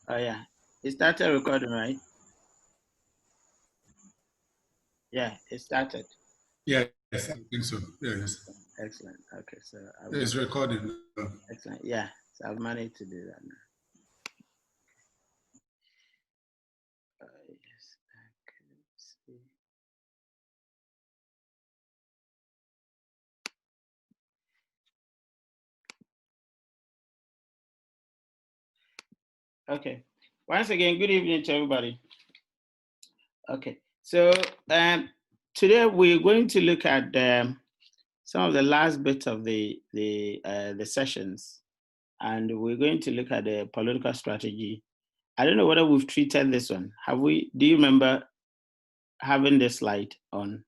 Oh yeah, it started recording, right? Yeah, it started. Yes, I think so. Yes. Excellent. Okay, so It's recording. excellent. Yeah, so I've managed to do that now. Yes, okay, let's see. Okay. Once again, good evening to everybody. Okay, so today we're going to look at some of the last bits of the sessions, and we're going to look at the political strategy. I don't know whether we've treated this one. Have we? Do you remember having this slide on?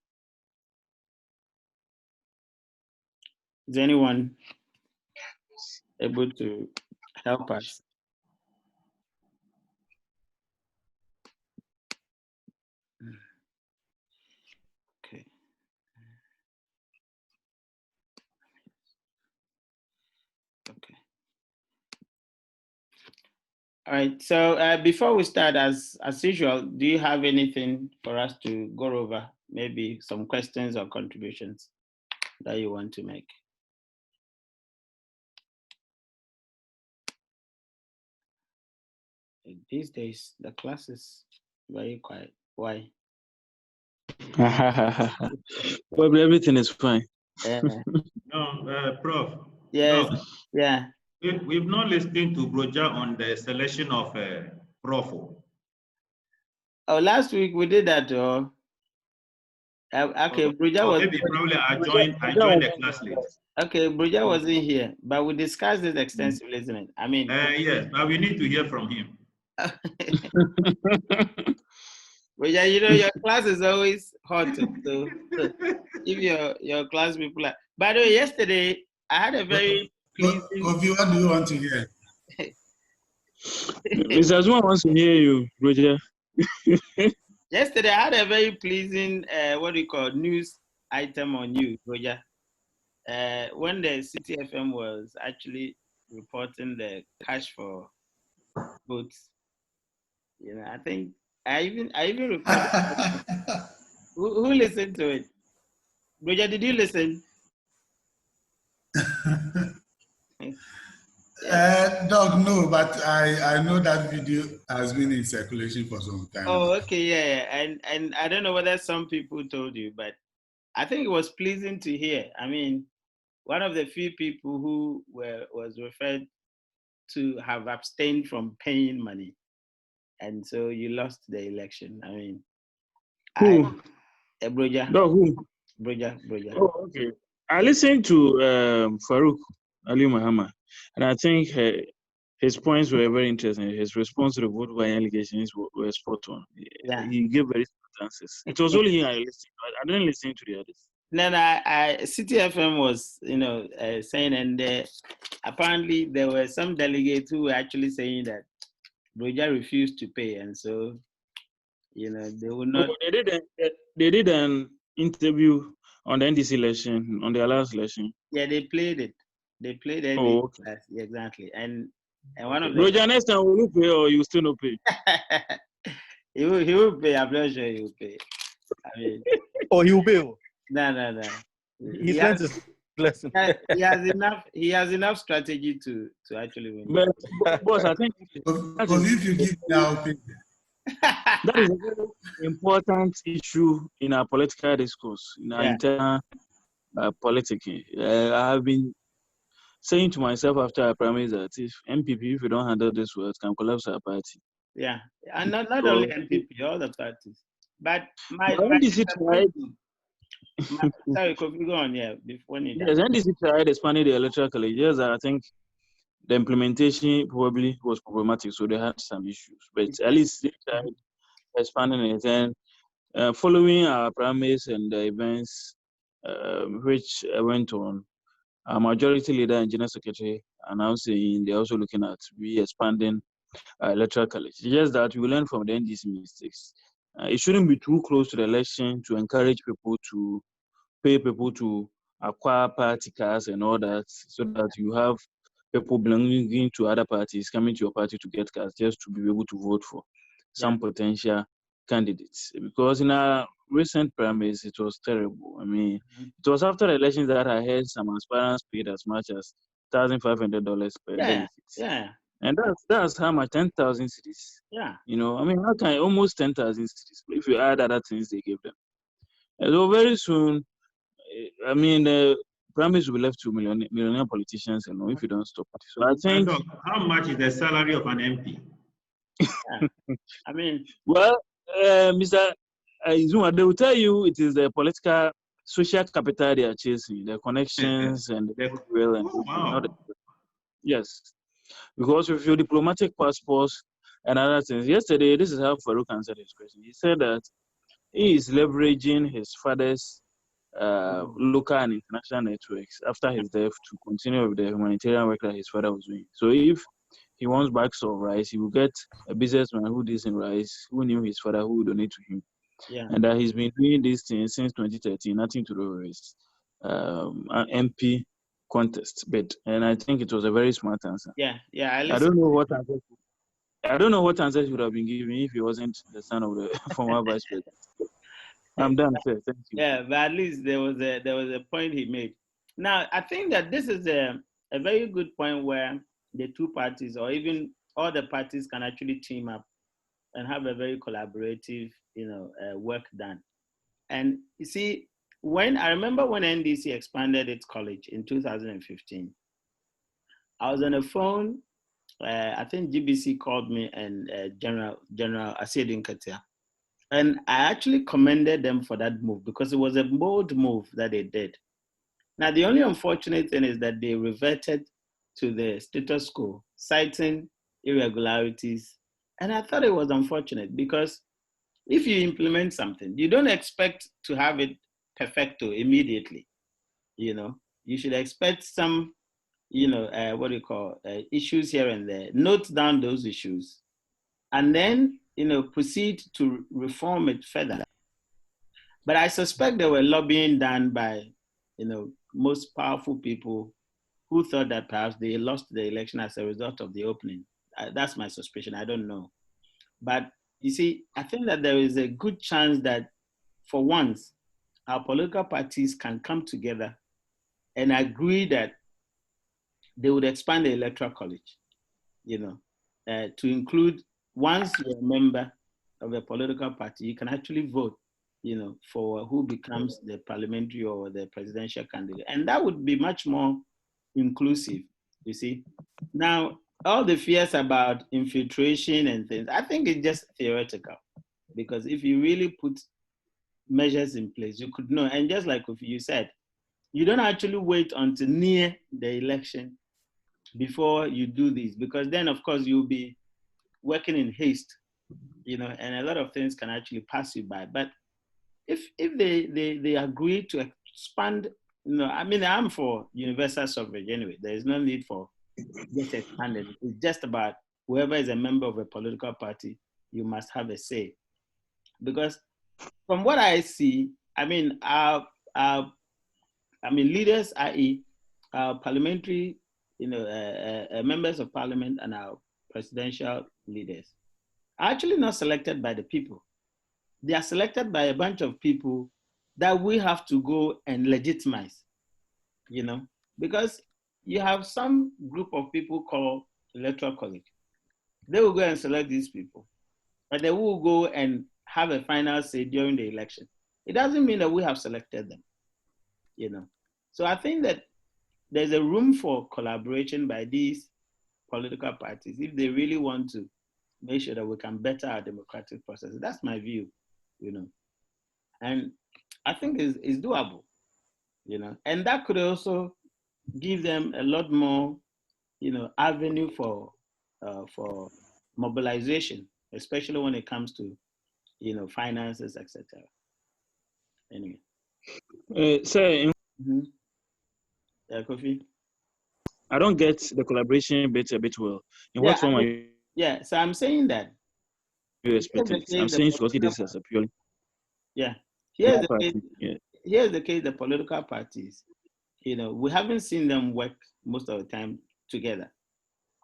Is anyone able to help us? Okay. Okay. All right. So before we start, as usual, do you have anything for us to go over? Maybe some questions or contributions that you want to make? These days, the class is very quiet. Why? Well, everything is fine. No, Prof. Yes. No, Yeah. we've not listened to Broja on the selection of Prof. Oh, last week we did that. Okay, Bruja was. Maybe probably I joined the class late. Okay, Bruja wasn't here, but we discussed it extensively, isn't it? I mean. Yes, but we need to hear from him. Bruja, you know your class is always hot. So if your class people are. By the way, yesterday I had a very pleasing. Kofi, what do you want to hear? Mr. Zuma wants to hear you, Roger. Yesterday I had a very pleasing what do you call news item on you, Roger. When the City FM was actually reporting the cash for votes, you know, I think I even recorded. who listened to it? Roger, did you listen? Doug, no, but I know that video has been in circulation for some time. Oh, okay, yeah. And I don't know whether some people told you, but I think it was pleasing to hear. I mean, one of the few people who was referred to have abstained from paying money, and so you lost the election. I mean, Who? Broja. No, who? Broja. Oh, okay. I listened to Farouk Ali Muhammad, and I think his points were very interesting. His response to the vote buying allegations were spot on. Yeah. He gave very spot answers. It was only him I listened. I didn't listen to the others. No, City FM was, saying, and apparently there were some delegates who were actually saying that Broja refused to pay, and so, they would not. Oh, they did an interview on the NDC election, on the last election. Yeah, they played it. They played it. Oh, okay. Yeah, exactly. And one of Roger, next time will you pay or you still not pay? he will pay. I'm not sure he will pay. I mean, he will pay. No. He's learned his lesson. He has enough strategy to actually win. But boss, I think if you give now, that is a very important issue in our political discourse, in our internal politics. I have been saying to myself after our primaries that if MPP, if we don't handle this well, it can collapse our party. Yeah, and not only MPP, all the parties. But NDC tried. Sorry, Kofi, go on. Yeah, before you. Yes, NDC tried expanding the electoral college. Yes, I think the implementation probably was problematic, so they had some issues. But at least they tried expanding it. And following our primaries and the events which went on, our majority leader and general secretary announcing they're also looking at expanding electoral college. It's just that we learn from the NDC mistakes. It shouldn't be too close to the election to encourage people to pay people to acquire party cards and all that, so that you have people belonging to other parties coming to your party to get cards just to be able to vote for some potential candidates. Because in our recent primaries, it was terrible. I mean, it was after the elections that I heard some aspirants paid as much as $1,500 per delegate. Yeah. And that's how much, 10,000 cities. Yeah. You know, I mean, how can almost 10,000 cities if you add other things they gave them? And so very soon, I mean, the primaries will be left to millionaire politicians alone if you don't stop it. So I think. How much is the salary of an MP? I mean, well, Mr. Izuma, they will tell you it is the political, social capital they are chasing, the connections and the goodwill and yes, because with your diplomatic passports and other things. Yesterday, this is how Farouk answered his question. He said that he is leveraging his father's local and international networks after his death to continue with the humanitarian work that his father was doing. So if he wants bags of rice, he will get a businessman who deals in rice, who knew his father, who will donate to him. yeah. And that he's been doing these things since 2013, nothing to do with his an MP contest bid. And I think it was a very smart answer. Yeah. I don't know what answer. I don't know what answer he would have been given if he wasn't the son of the former vice president. I'm done, sir. Thank you. Yeah, but at least there was a point he made. Now, I think that this is a very good point where the two parties, or even all the parties, can actually team up and have a very collaborative, work done. And you see, I remember when NDC expanded its college in 2015, I was on the phone. I think GBC called me and General Asiedu Nketia. And I actually commended them for that move because it was a bold move that they did. Now, the only unfortunate thing is that they reverted to the status quo, citing irregularities. And I thought it was unfortunate because if you implement something, you don't expect to have it perfecto immediately. You should expect some, issues here and there. Note down those issues and then, proceed to reform it further. But I suspect there were lobbying done by, most powerful people who thought that perhaps they lost the election as a result of the opening. That's my suspicion. I don't know. But you see, I think that there is a good chance that for once, our political parties can come together and agree that they would expand the electoral college, to include, once you're a member of a political party, you can actually vote, for who becomes the parliamentary or the presidential candidate. And that would be much more inclusive, you see. Now, all the fears about infiltration and things, I think it's just theoretical. Because if you really put measures in place, you could know. And just like you said, you don't actually wait until near the election before you do this, because then, of course, you'll be working in haste, and a lot of things can actually pass you by. But if they agree to expand, I mean, I'm for universal suffrage anyway. There is no need for just expanding. It's just about whoever is a member of a political party, you must have a say. Because from what I see, I mean, leaders, i.e., parliamentary, members of parliament and our presidential leaders are actually not selected by the people. They are selected by a bunch of people that we have to go and legitimize, because you have some group of people called electoral college. They will go and select these people, but they will go and have a final say during the election. It doesn't mean that we have selected them, So I think that there's a room for collaboration by these political parties if they really want to make sure that we can better our democratic process. That's my view, and I think it's doable, and that could also give them a lot more, avenue for mobilization, especially when it comes to, finances, etc. Anyway. Yeah, Kofi. I don't get the collaboration bit a bit well. In what form are you? Yeah, so I'm saying that. You expect it. I'm saying you see this as a purely. Yeah. Here's the case, the political parties, we haven't seen them work most of the time together.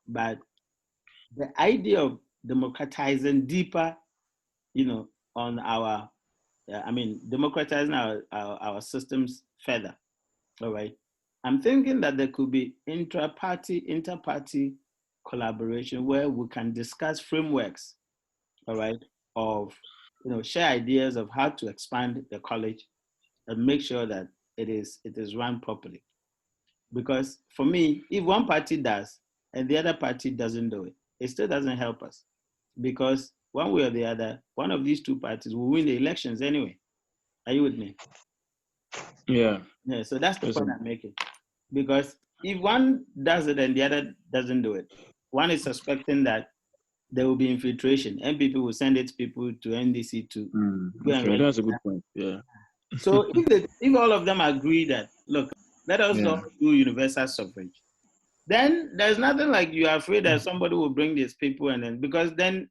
But the idea of democratizing deeper, on our, democratizing our systems further, all right? I'm thinking that there could be inter-party collaboration where we can discuss frameworks, all right, of, share ideas of how to expand the college and make sure that it is run properly. Because for me, if one party does and the other party doesn't do it, it still doesn't help us. Because one way or the other, one of these two parties will win the elections anyway. Are you with me? Yeah. Yeah, so that's the point I'm making. Because if one does it and the other doesn't do it, one is suspecting that there will be infiltration and people will send its people to NDC to go and okay, that's a good point. Yeah. So if all of them agree that, look, let us all do universal suffrage, then there's nothing like you are afraid that somebody will bring these people and then, because then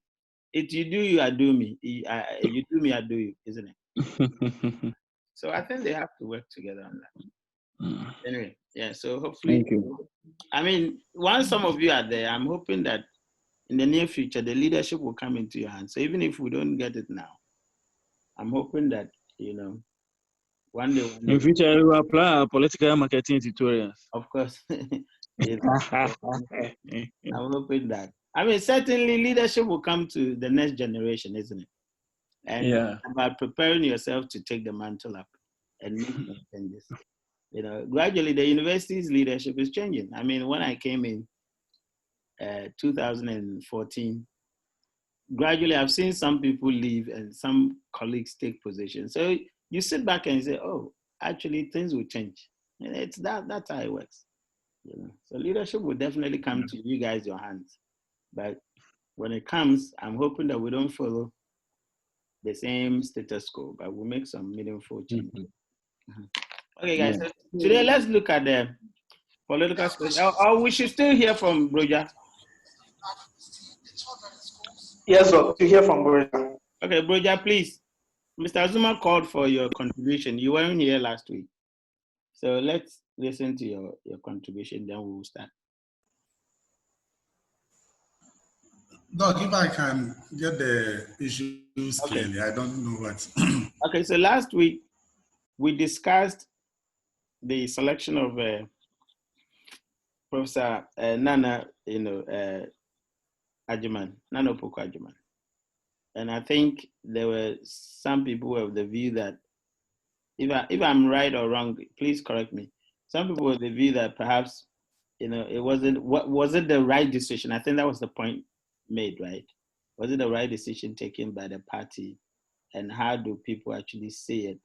you do you, I do me. You do me, I do you, isn't it? So I think they have to work together on that. Anyway, yeah, so hopefully, Thank you. I mean, once some of you are there, I'm hoping that in the near future, the leadership will come into your hands. So even if we don't get it now, I'm hoping that, one day. In future, we will apply our political marketing tutorials. Of course. I'm hoping that. I mean, certainly leadership will come to the next generation, isn't it? And about preparing yourself to take the mantle up and make some changes. Gradually the university's leadership is changing. I mean, when I came in 2014, gradually I've seen some people leave and some colleagues take position. So you sit back and say, oh, actually things will change. And that's how it works. So leadership will definitely come to you guys, your hands. But when it comes, I'm hoping that we don't follow the same status quo, but we'll make some meaningful changes. Okay, guys. So today, let's look at the political space. Or we should still hear from Broja. Yes, sir. To hear from Broja. Okay, Broja, please. Mr. Azuma called for your contribution. You weren't here last week. So let's listen to your contribution, then we will start. Doc, if I can get the issues clearly, I don't know what. Okay, so last week we discussed the selection of Professor Nana, Agyemang, Nana Opoku Agyemang. And I think there were some people who have the view that, if I'm right or wrong, please correct me. Some people have the view that perhaps, it wasn't, was it the right decision? I think that was the point made, right? Was it the right decision taken by the party? And how do people actually see it?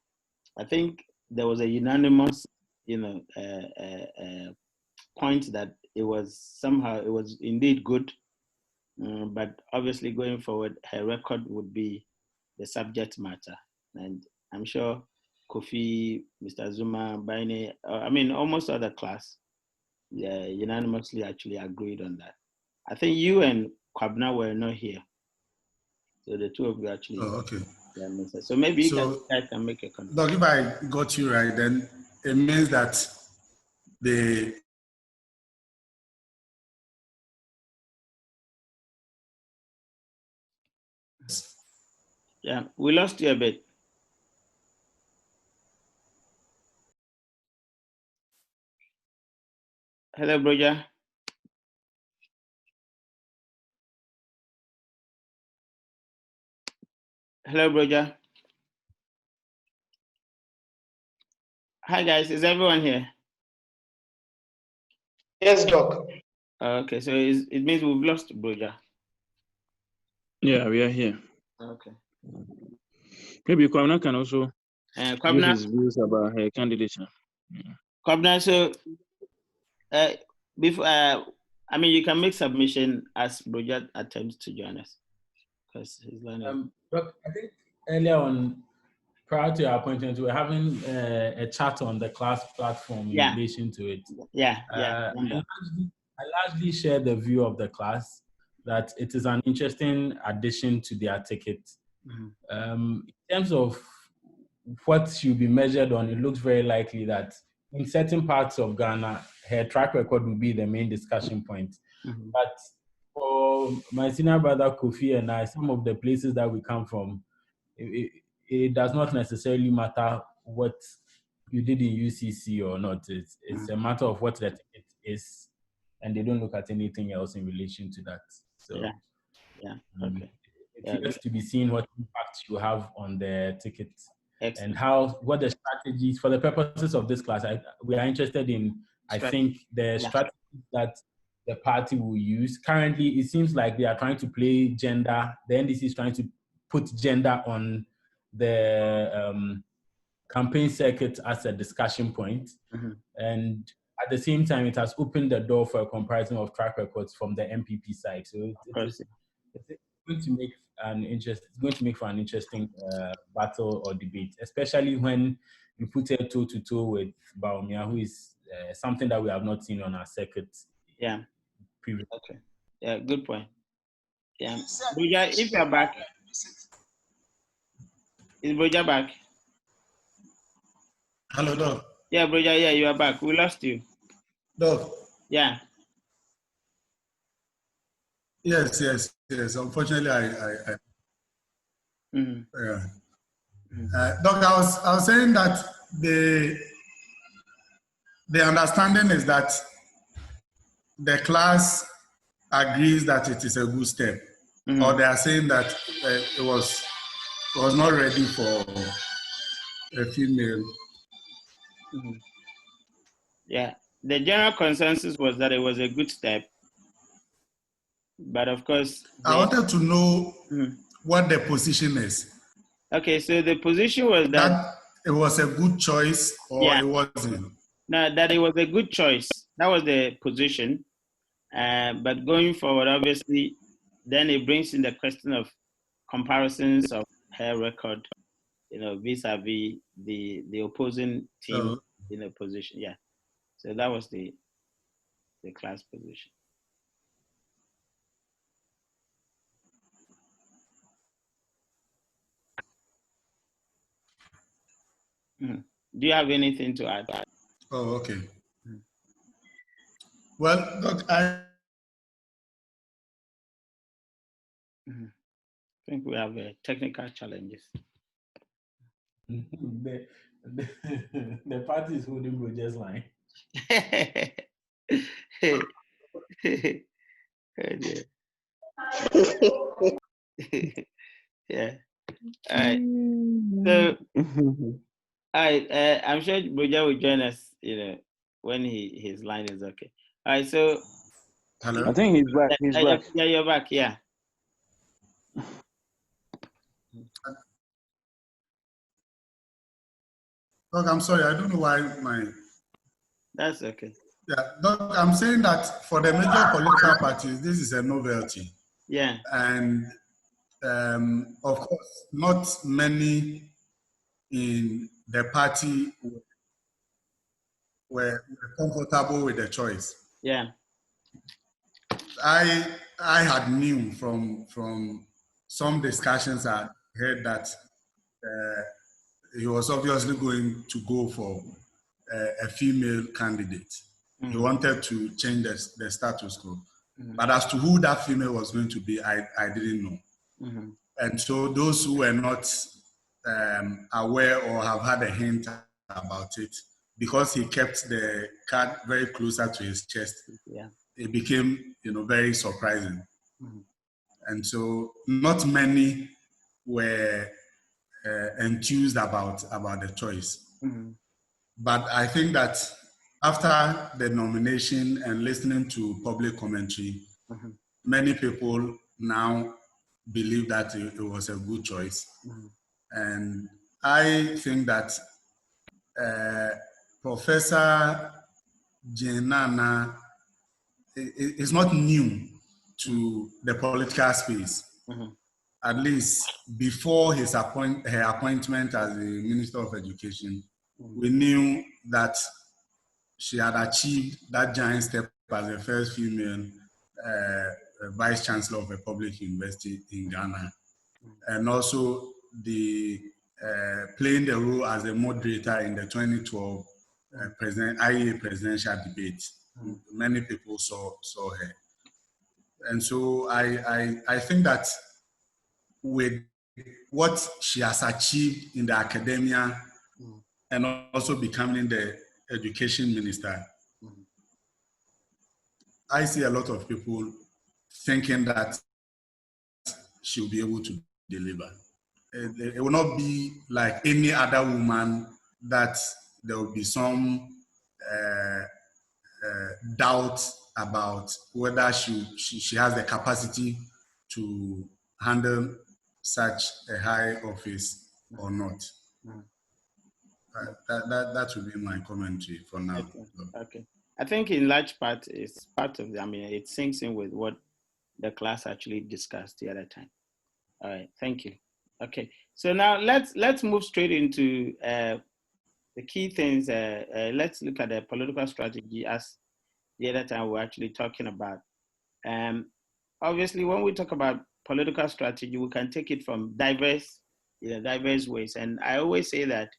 I think there was a unanimous, point that it was indeed good. But obviously going forward, her record would be the subject matter. And I'm sure Kofi, Mr. Zuma, Baine, almost all the class, unanimously actually agreed on that. I think you and Kwabna were not here. So the two of you actually. Oh, okay. So maybe you guys can make a comment. Doc, if I got you right, then it means that the Yeah, we lost you a bit. Hello, Broja. Hello, Broja. Hi, guys. Is everyone here? Yes, Doc. Okay, so it means we've lost Broja. Yeah, we are here. Okay. Maybe Kwabna can also give his views about her candidature. Kwabna, so before, you can make submission as Broja attempts to join us, because he's learning. Look, I think earlier on, prior to your appointment, we were having a chat on the class platform in relation to it. I largely share the view of the class that it is an interesting addition to their ticket. In terms of what should be measured on, it looks very likely that in certain parts of Ghana, her track record will be the main discussion point. But for my senior brother Kofi and I, some of the places that we come from, it does not necessarily matter what you did in UCC or not. It's a matter of what the ticket is, and they don't look at anything else in relation to that. So Okay. It has to be seen what impact you have on the ticket. Excellent. And what the strategies, for the purposes of this class, we are interested in, I think, the strategies that the party will use. Currently, it seems like they are trying to play gender. The NDC is trying to put gender on the campaign circuit as a discussion point. And at the same time, it has opened the door for a comparison of track records from the MPP side. So it's going to make for an interesting battle or debate, especially when you put it toe to toe with Baumia, who is something that we have not seen on our circuit. Yeah. Previously. Okay. Yeah. Good point. Yeah. Broja, if you're back, is Broja back? Hello, Doc. Yeah, Broja. Yeah, you are back. We lost you. Doc. Yeah. Yes. Unfortunately, Doc, I was saying that the understanding is that the class agrees that it is a good step, or they are saying that it was not ready for a female. Yeah, the general consensus was that it was a good step, but of course, I wanted to know what the position is. Okay, so the position was that it was a good choice, or it wasn't. No, that it was a good choice. That was the position. But going forward, obviously, then it brings in the question of comparisons of her record, vis-a-vis the opposing team in a position. Yeah. So that was the class position. Do you have anything to add? Oh, okay. Well, look, I think we have technical challenges. The party is holding Broja's line. Yeah. All right. So, all right. I'm sure Broja will join us, when his line is okay. All right. So, hello. I think he's back. He's back. Yeah, you're back. Yeah. Look, I'm sorry. I don't know why That's okay. Yeah, look, I'm saying that for the major political parties, this is a novelty. Yeah. And of course, not many in the party were comfortable with the choice. Yeah. I had knew from some discussions I heard that he was obviously going to go for a female candidate. He wanted to change the status quo. But as to who that female was going to be, I didn't know. And so those who were not aware or have had a hint about it, because he kept the card very closer to his chest, it became very surprising. And so not many were enthused about the choice. But I think that after the nomination and listening to public commentary, many people now believe that it was a good choice. And I think that Professor Jenana is not new to the political space. At least before her appointment as the Minister of Education, we knew that she had achieved that giant step as the first female Vice Chancellor of a public university in Ghana. And also playing the role as a moderator in the 2012 IEA presidential debate. Many people saw her. And so I think that with what she has achieved in the academia and also becoming the education minister, I see a lot of people thinking that she'll be able to deliver. It will not be like any other woman that there will be some doubt about whether she has the capacity to handle such a high office or not. That would be my commentary for now. Okay. I think in large part it's part of it sinks in with what the class actually discussed the other time. All right, thank you. Okay, so now let's move straight into the key things. Let's look at the political strategy as the other time we're actually talking about. Obviously, when we talk about political strategy, we can take it from diverse ways. And I always say that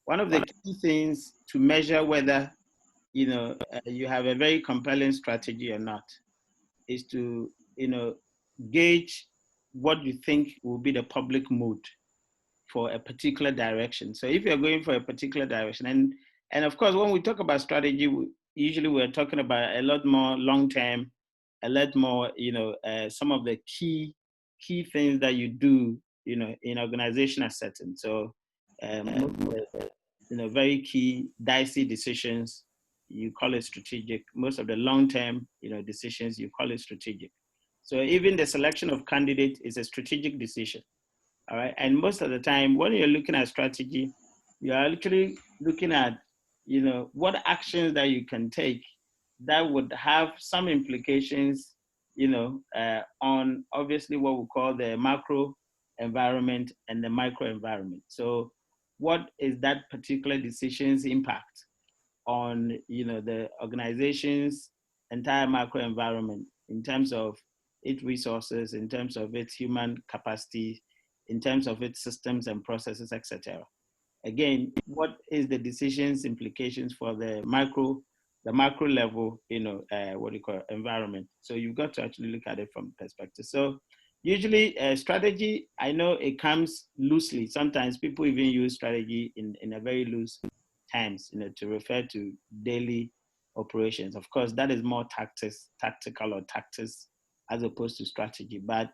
one of the key things to measure whether you have a very compelling strategy or not is to gauge what you think will be the public mood for a particular direction. So if you're going for a particular direction, and of course, when we talk about strategy, usually we're talking about a lot more long-term, a lot more, some of the key things that you do, in organizational settings. So, very key dicey decisions, you call it strategic. Most of the long-term, decisions, you call it strategic. So even the selection of candidates is a strategic decision. All right. And most of the time, when you're looking at strategy, you're actually looking at, what actions that you can take that would have some implications, on obviously what we call the macro environment and the micro environment. So what is that particular decision's impact on, the organization's entire macro environment in terms of its resources, in terms of its human capacity, in terms of its systems and processes, etc. Again, what is the decision's implications for the macro level, environment? So you've got to actually look at it from perspective. So usually strategy, I know it comes loosely. Sometimes people even use strategy in a very loose terms, to refer to daily operations. Of course, that is more tactical or tactics as opposed to strategy. But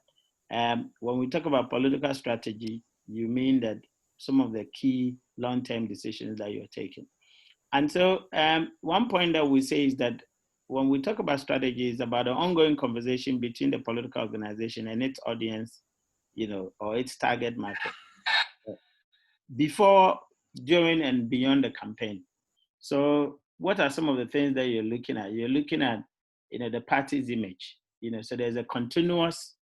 when we talk about political strategy, you mean that some of the key long-term decisions that you're taking. And so one point that we say is that when we talk about strategy, it's about an ongoing conversation between the political organization and its audience, or its target market, before, during, and beyond the campaign. So what are some of the things that you're looking at? You're looking at, the party's image, so there's a continuous,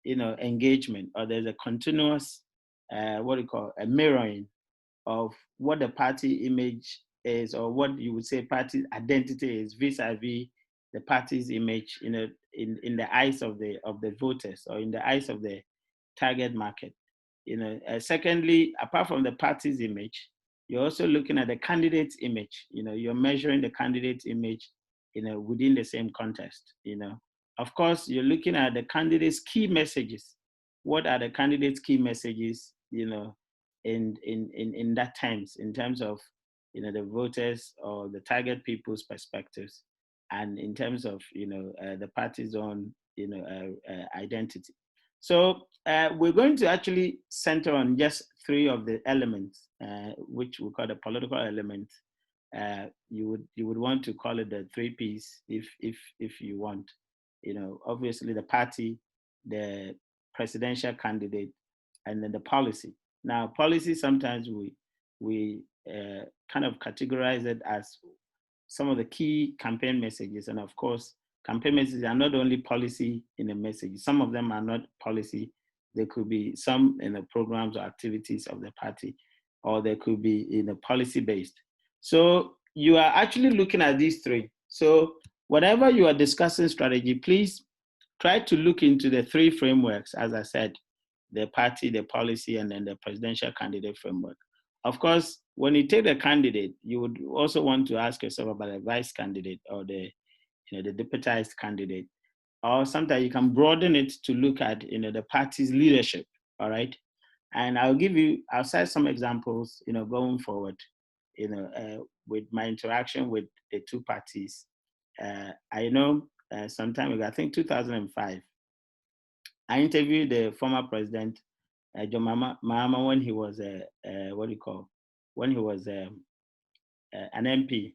engagement, or there's a continuous, a mirroring of what the party image is, or what you would say party identity is vis-a-vis the party's image, in the eyes of the voters, or in the eyes of the target market. Secondly, apart from the party's image, you're also looking at the candidate's image. You're measuring the candidate's image, within the same context. Of course, you're looking at the candidate's key messages. What are the candidate's key messages, in that terms, in terms of, the voters or the target people's perspectives, and in terms of, the party's own, identity. So we're going to actually center on just three of the elements, which we call the political elements. You would want to call it the 3 Ps if you want. Obviously the party, the presidential candidate, and then the policy. Now, policy, sometimes we kind of categorize it as some of the key campaign messages. And of course, campaign messages are not only policy in the message. Some of them are not policy. There could be some in the programs or activities of the party, or there could be policy-based. So you are actually looking at these three. So whatever you are discussing strategy, please try to look into the 3 frameworks, as I said, the party, the policy, and then the presidential candidate framework. Of course, when you take the candidate, you would also want to ask yourself about the vice candidate or the deputized candidate. Or sometimes you can broaden it to look at the party's leadership. All right. And I'll cite some examples, going forward, with my interaction with the two parties. I know some time ago, I think 2005, I interviewed the former president, John Mahama, when he was when he was an MP.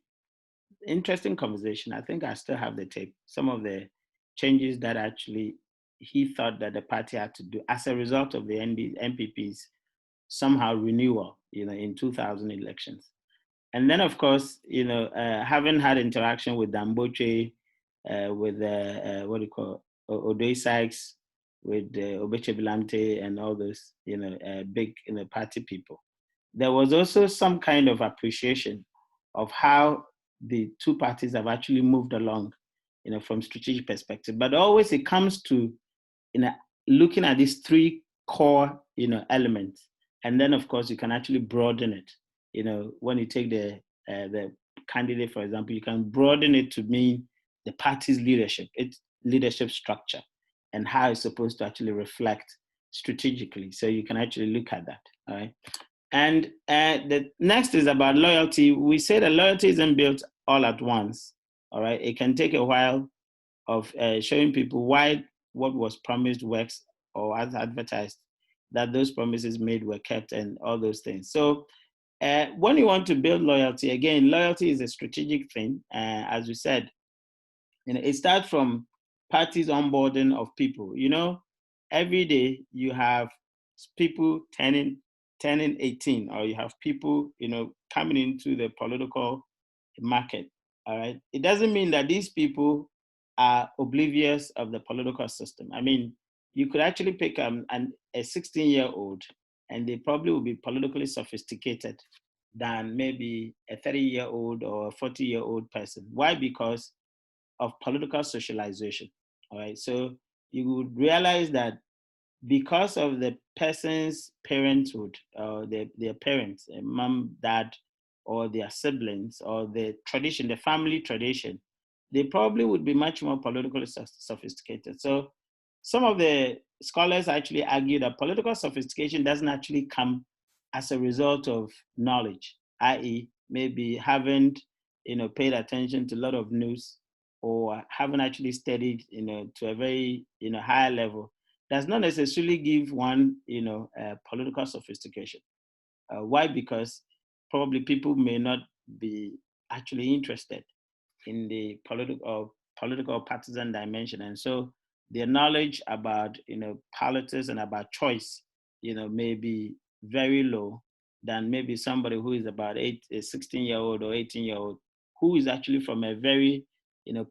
Interesting conversation. I think I still have the tape. Some of the changes that actually he thought that the party had to do as a result of the MPP's somehow renewal, in 2000 elections. And then, of course, having had interaction with Damboche, with Odoy Sykes, with Obeche Bilante and all those, big, party people. There was also some kind of appreciation of how the two parties have actually moved along, from strategic perspective. But always it comes to, looking at these three core, elements. And then, of course, you can actually broaden it. When you take the candidate, for example, you can broaden it to mean the party's leadership, its leadership structure, and how it's supposed to actually reflect strategically. So you can actually look at that. All right. And the next is about loyalty. We say that loyalty isn't built all at once. All right. It can take a while of showing people why what was promised works, or as advertised, that those promises made were kept, and all those things. So when you want to build loyalty, again, loyalty is a strategic thing. As we said, it starts from parties onboarding of people. Every day you have people turning 18, or you have people, coming into the political market. All right. It doesn't mean that these people are oblivious of the political system. I mean, you could actually pick a 16-year-old, and they probably will be politically sophisticated than maybe a 30-year-old or a 40-year-old person. Why? Because of political socialization. All right. So you would realize that because of the person's parenthood, or their parents, mom, dad, or their siblings, or the tradition, the family tradition, they probably would be much more politically sophisticated. So some of the scholars actually argue that political sophistication doesn't actually come as a result of knowledge, i.e., maybe haven't paid attention to a lot of news, or haven't actually studied to a very higher level. Does not necessarily give one political sophistication. Why? Because probably people may not be actually interested in the political partisan dimension, and so their knowledge about politics and about choice may be very low than maybe somebody who is about a 16-year-old or 18-year-old who is actually from a very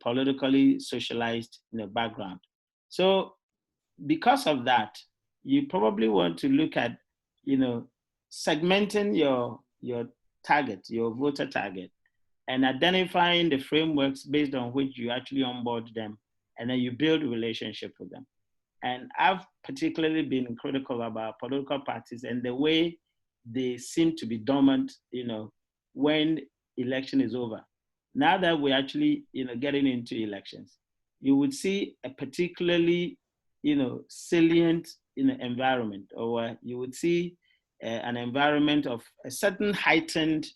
politically socialized background. So because of that, you probably want to look at segmenting your target, your voter target, and identifying the frameworks based on which you actually onboard them, and then you build a relationship with them. And I've particularly been critical about political parties and the way they seem to be dormant, when election is over. Now that we're actually, getting into elections, you would see a particularly, salient, environment, or you would see an environment of a certain heightened,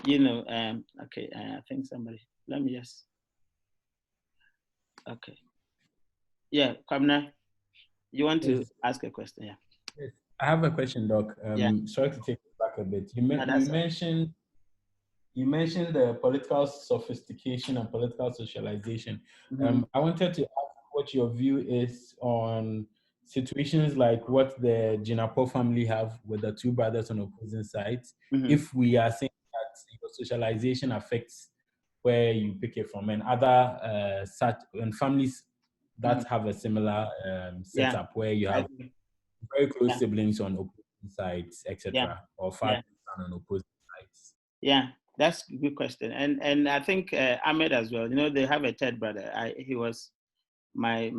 okay, I think somebody, let me just, okay. Yeah, Kwabena, you want to ask a question? Yeah. Yes. I have a question, Doc. Sorry to take it back a bit. You mentioned the political sophistication and political socialization. Mm-hmm. I wanted to ask what your view is on situations like what the Jinapo family have with the two brothers on opposing sides. Mm-hmm. If we are saying that your socialization affects where you pick it from, and other families that have a similar setup where you have very close siblings on opposing sides, etc., or father and son on opposing sides. Yeah, that's a good question. And I think Ahmed as well. They have a third brother. He was my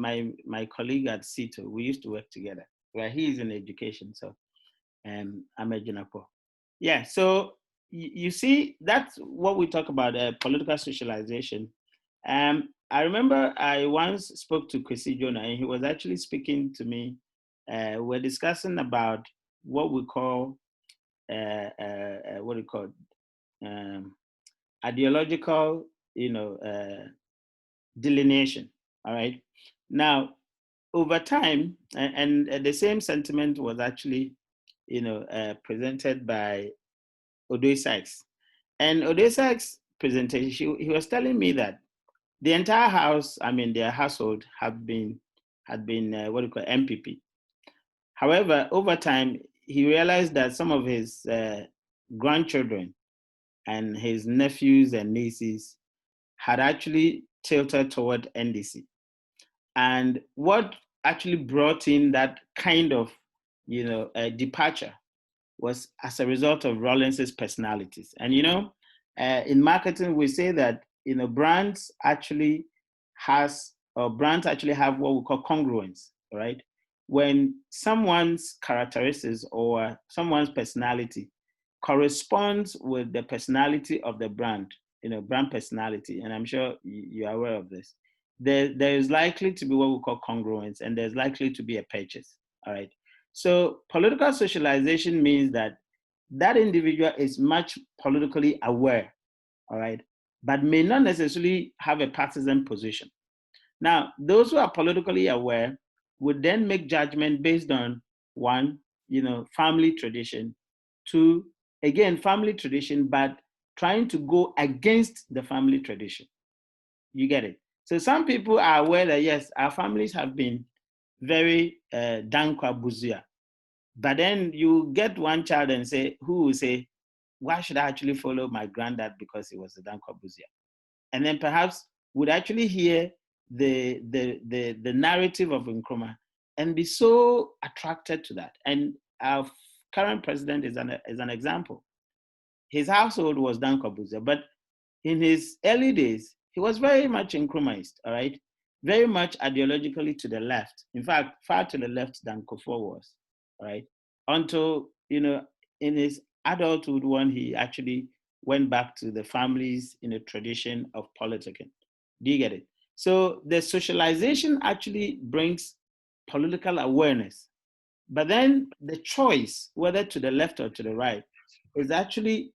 colleague at CITO. We used to work together. Well, he is in education, so Ahmed Jinapo. Yeah, so you see, that's what we talk about, political socialization. I remember I once spoke to Kwesi Jonah, and he was actually speaking to me. We're discussing about what we call, what do you call, ideological, delineation. All right. Now, over time, and the same sentiment was actually, presented by Odoy Sykes. And Odoy Sykes' presentation, he was telling me that the entire house, I mean, their household had been what do you call MPP. However, over time, he realized that some of his grandchildren and his nephews and nieces had actually tilted toward NDC. And what actually brought in that kind of, departure was as a result of Rollins's personalities. And in marketing, we say that brands actually have what we call congruence, right? When someone's characteristics or someone's personality corresponds with the personality of the brand, brand personality, and I'm sure you're aware of this, there is likely to be what we call congruence, and there's likely to be a purchase, all right? So political socialization means that that individual is much politically aware, all right, but may not necessarily have a partisan position. Now, those who are politically aware would then make judgment based on one, family tradition, two, again, family tradition, but trying to go against the family tradition. You get it? So some people are aware that, yes, our families have been very dankwa buzia. But then you get one child and who will say, why should I actually follow my granddad because he was a dankwa buzia? And then perhaps would actually hear the narrative of Nkrumah and be so attracted to that. And our current president is an example. His household was dankwa buzia, but in his early days, he was very much Nkrumahist, all right? Very much ideologically to the left. In fact, far to the left than Kufuor was, all right? Until, in his adulthood, when he actually went back to the family's tradition of politicking. Do you get it? So the socialization actually brings political awareness. But then the choice, whether to the left or to the right, is actually,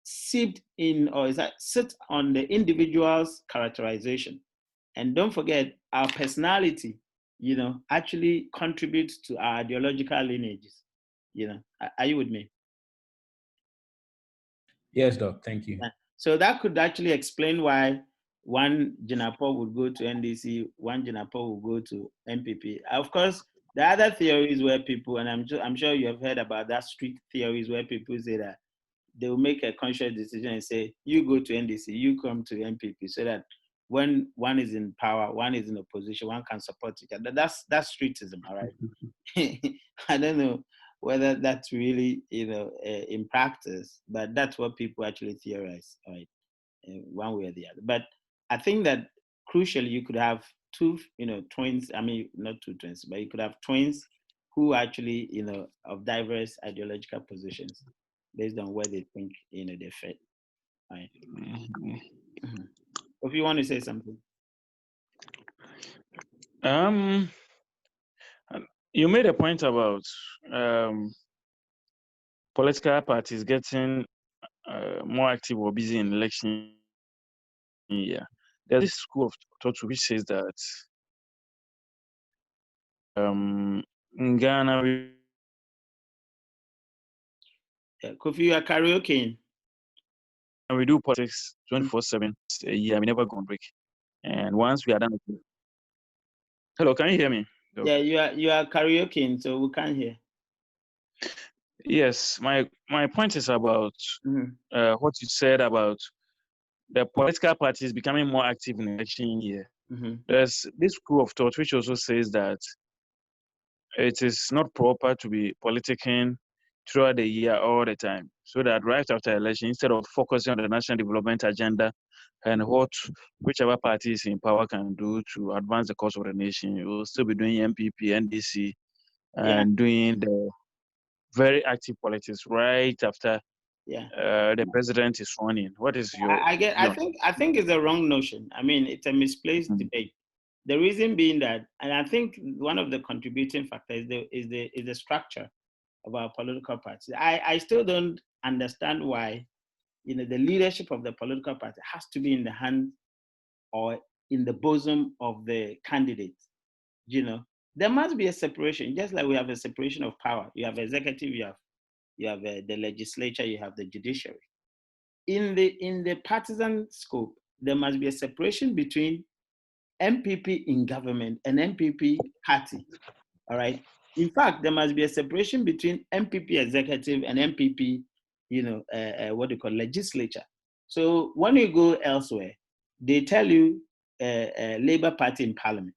seeped in, or is that sit on the individual's characterization. And don't forget, our personality, actually contributes to our ideological lineages. Are you with me? Yes, Doc. Thank you. So that could actually explain why one Jinapo would go to NDC, one Jinapo would go to MPP. Of course, the other theories where people, and I'm sure you have heard about that street theories where people say that they will make a conscious decision and say, you go to NDC, you come to MPP, so that when one is in power, one is in opposition, one can support each other. That's streetism, all right? I don't know whether that's really, in practice, but that's what people actually theorize, all right, one way or the other. But I think that crucially, you could have two, twins. I mean, not two twins, but you could have twins who actually, of diverse ideological positions based on where they think, they fit. Right. Mm-hmm. If you want to say something. You made a point about political parties getting more active or busy in election year. There's this school of thought which says that in Ghana Kofi, you are karaoke. And we do politics 24/7 a year. We never go on break. And once we are done, hello, can you hear me? Yeah, you are karaoke, so we can't hear. Yes, my point is about what you said about the political parties becoming more active in election year. There's this school of thought which also says that it is not proper to be politicking throughout the year all the time, so that right after election, instead of focusing on the national development agenda and what whichever party is in power can do to advance the cause of the nation, you will still be doing MPP, NDC, and doing very active politics right after Yeah. The president is sworn in. What is your? I think it's a wrong notion. I mean, it's a misplaced debate. The reason being that, and I think one of the contributing factors is the structure of our political parties. I still don't understand why, the leadership of the political party has to be in the hands or in the bosom of the candidate. There must be a separation, just like we have a separation of power. You have executive, you have the legislature, you have the judiciary. In the partisan scope, there must be a separation between MPP in government and MPP party. All right. In fact, there must be a separation between MPP executive and MPP, legislature. So when you go elsewhere, they tell you Labour Party in Parliament,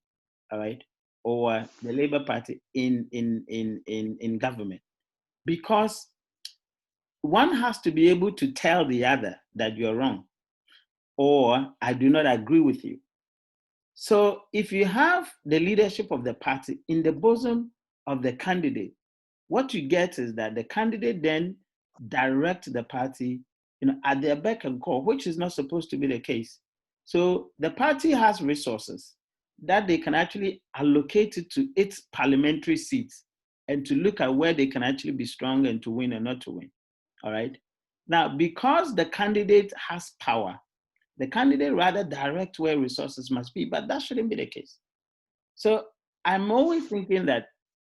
all right, or the Labour Party in government, because one has to be able to tell the other that you're wrong, or I do not agree with you. So if you have the leadership of the party in the bosom of the candidate, what you get is that the candidate then directs the party, at their beck and call, which is not supposed to be the case. So the party has resources that they can actually allocate it to its parliamentary seats and to look at where they can actually be strong and to win or not to win. All right. Now, because the candidate has power, the candidate rather direct where resources must be, but that shouldn't be the case. So I'm always thinking that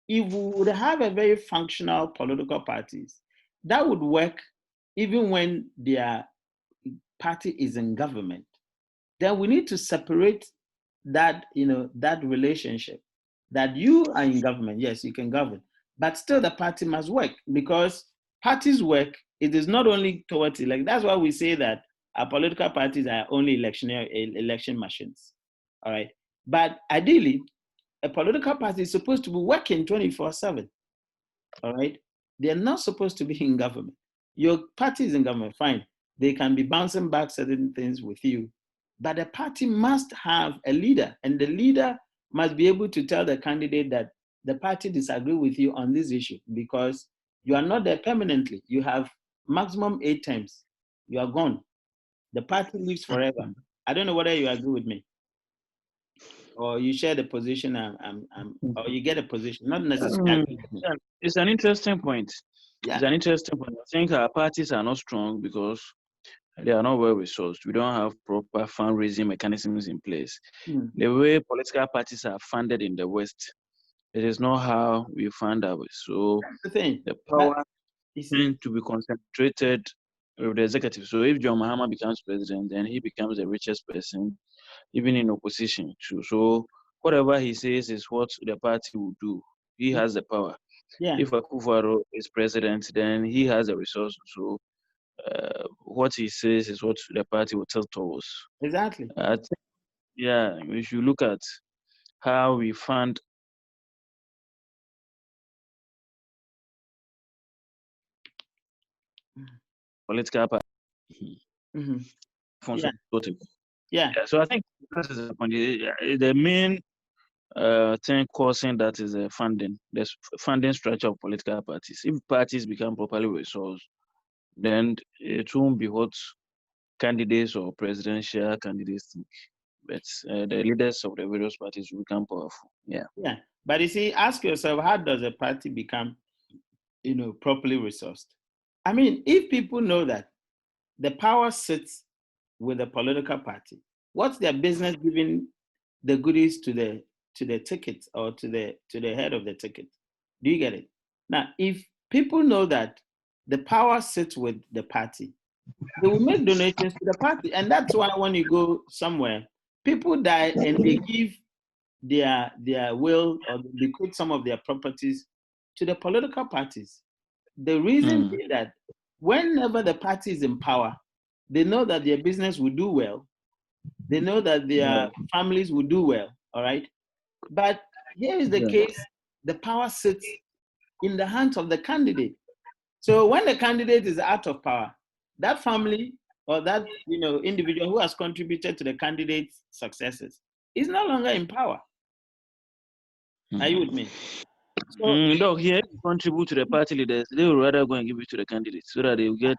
if we would have a very functional political parties, that would work even when their party is in government. Then we need to separate that, that relationship, that you are in government, yes, you can govern, but still the party must work, because parties work, it is not only towards election. That's why we say that our political parties are only election machines, all right? But ideally, a political party is supposed to be working 24/7, all right? They're not supposed to be in government. Your party is in government, fine. They can be bouncing back certain things with you, but the party must have a leader, and the leader must be able to tell the candidate that the party disagree with you on this issue, because you are not there permanently. You have maximum 8 terms. You are gone. The party lives forever. I don't know whether you agree with me, or you share the position, or you get a position, not necessarily. It's an interesting point. Yeah. It's an interesting point. I think our parties are not strong because they are not well resourced. We don't have proper fundraising mechanisms in place. The way political parties are funded in the West, it is not how we fund ours. So the power tends to be concentrated with the executive. So if John Mahama becomes president, then he becomes the richest person, even in opposition too. So whatever he says is what the party will do. He has the power. Yeah. If Akufo-Addo is president, then he has the resources. So what he says is what the party will tilt towards. Exactly. Yeah, if you look at how we fund political party. Yeah. So I think that is the point. The main thing causing that is the funding. There's funding structure of political parties. If parties become properly resourced, then it won't be what candidates or presidential candidates think. But the leaders of the various parties will become powerful. Yeah. Yeah. But you see, ask yourself, how does a party become, properly resourced? I mean, if people know that the power sits with the political party, what's their business giving the goodies to the ticket or to the head of the ticket? Do you get it? Now, if people know that the power sits with the party, they will make donations to the party. And that's why when you go somewhere, people die and they give their will, or they bequeath some of their properties to the political parties. The reason being that whenever the party is in power, they know that their business will do well. They know that their families will do well, all right? But here is the case, the power sits in the hands of the candidate. So when the candidate is out of power, that family or that individual who has contributed to the candidate's successes is no longer in power. Are you with me? Dog, here contribute to the party leaders. They would rather go and give it to the candidates so that they will get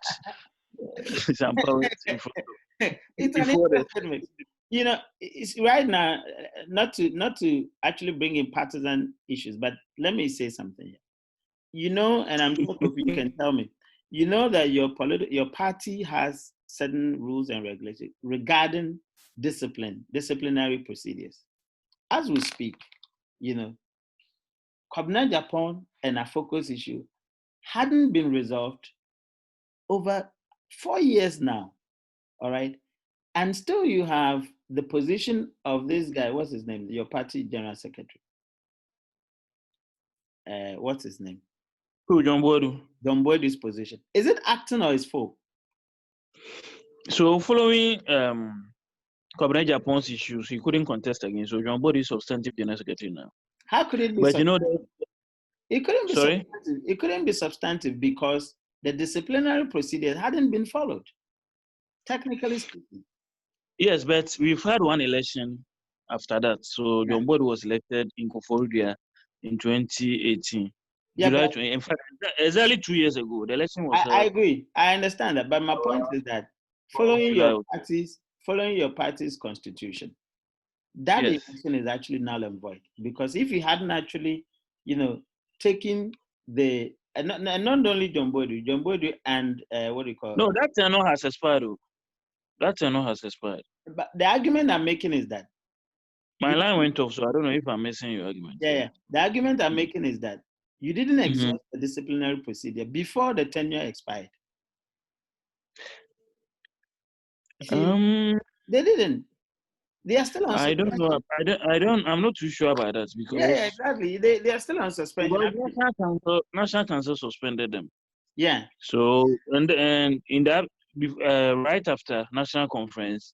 some power in front of. It's an interesting mix. You know, it's right now, not to actually bring in partisan issues, but let me say something here. You know, and I'm sure you can tell me, you know that your party has certain rules and regulations regarding disciplinary procedures. As we speak, you know, Kobna Japan and a focus issue hadn't been resolved over 4 years now, all right? And still you have the position of this guy, what's his name? Your party general secretary. What's his name? Who, John Bodu? John Bodu's position. Is it acting or is full? So following Kobna Japan's issues, he couldn't contest again. So John Bodu is substantive general secretary now. How could it be? But substantive? you know, it couldn't be sorry? substantive. It couldn't be substantive because the disciplinary procedures hadn't been followed, technically speaking. Yes, but we've had one election after that. So John Bodu was elected in Koforidua in 2018. Yeah, July 20, in fact, exactly 2 years ago, the election was. I agree. I understand that, but my point is that following your party's constitution, that election is actually null and void. Because if you hadn't actually, you know, taken the not only John Bodu and what do you call? No, that tenure has expired. That tenure has expired. But the argument I'm making is that my line went off, so I don't know if I'm missing your argument. Yeah. The argument I'm making is that you didn't exhaust the disciplinary procedure before the tenure expired. See, they didn't. They are still on suspension. I don't know. I'm not too sure about that because. Yeah, exactly. They are still on suspension. National Council suspended them. Yeah. So and in that right after National Conference,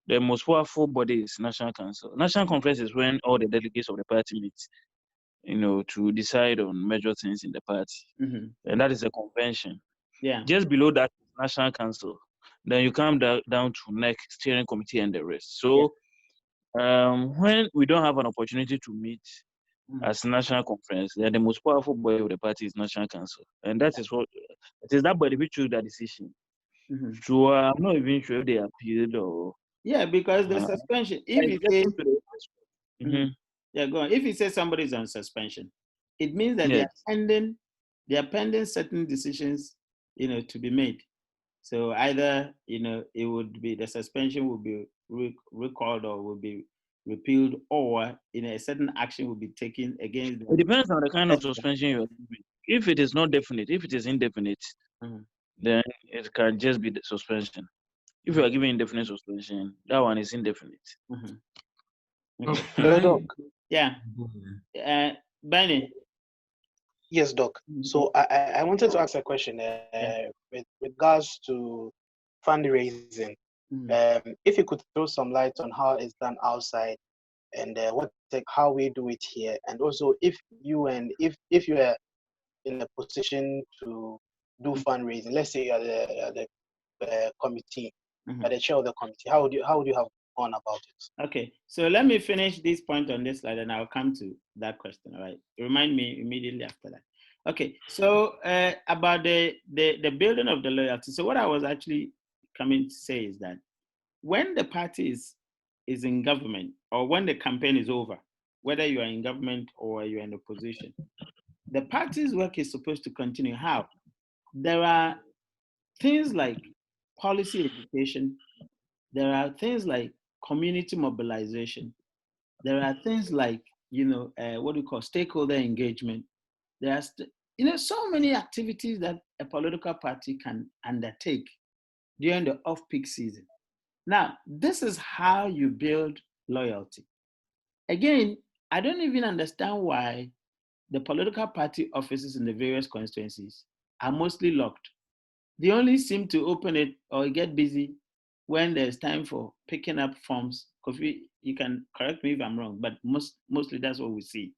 the most powerful body is National Council. National Conference is when all the delegates of the party meet, you know, to decide on major things in the party. And that is a convention. Yeah. Just below that, National Council. Then you come down to NEC, steering committee, and the rest. So when we don't have an opportunity to meet as National Conference, then the most powerful body of the party is National Council. And that is what it is, that body which took that decision. So I'm not even sure if they appealed or. Yeah, because the suspension, if you say, yeah, go on. If you say somebody's on suspension, it means that they are pending certain decisions, you know, to be made. So either, you know, it would be the suspension will be recalled or will be repealed, or, you know, a certain action will be taken against them. It depends on the kind of suspension you're doing. If it is not definite, if it is indefinite, then it can just be the suspension. If you are giving indefinite suspension, that one is indefinite. Doc. Yeah. Benny. Yes, Doc. So I wanted to ask a question with regards to fundraising. If you could throw some light on how it's done outside and how we do it here, and also if you are in a position to do fundraising, let's say you are the committee, the chair of the committee, how would you have gone about it? Okay, so let me finish this point on this slide and I'll come to that question. All right, remind me immediately after that. Okay, so about the building of the loyalty. So what I was actually coming to say is that when the party is in government, or when the campaign is over, whether you are in government or you're in opposition, the party's work is supposed to continue. How? There are things like policy education. There are things like community mobilization. There are things like, you know, what we call stakeholder engagement. There are, you know, so many activities that a political party can undertake during the off-peak season. Now, this is how you build loyalty. Again, I don't even understand why the political party offices in the various constituencies are mostly locked. They only seem to open it or get busy when there's time for picking up forms. Kofi, you can correct me if I'm wrong, but mostly that's what we see.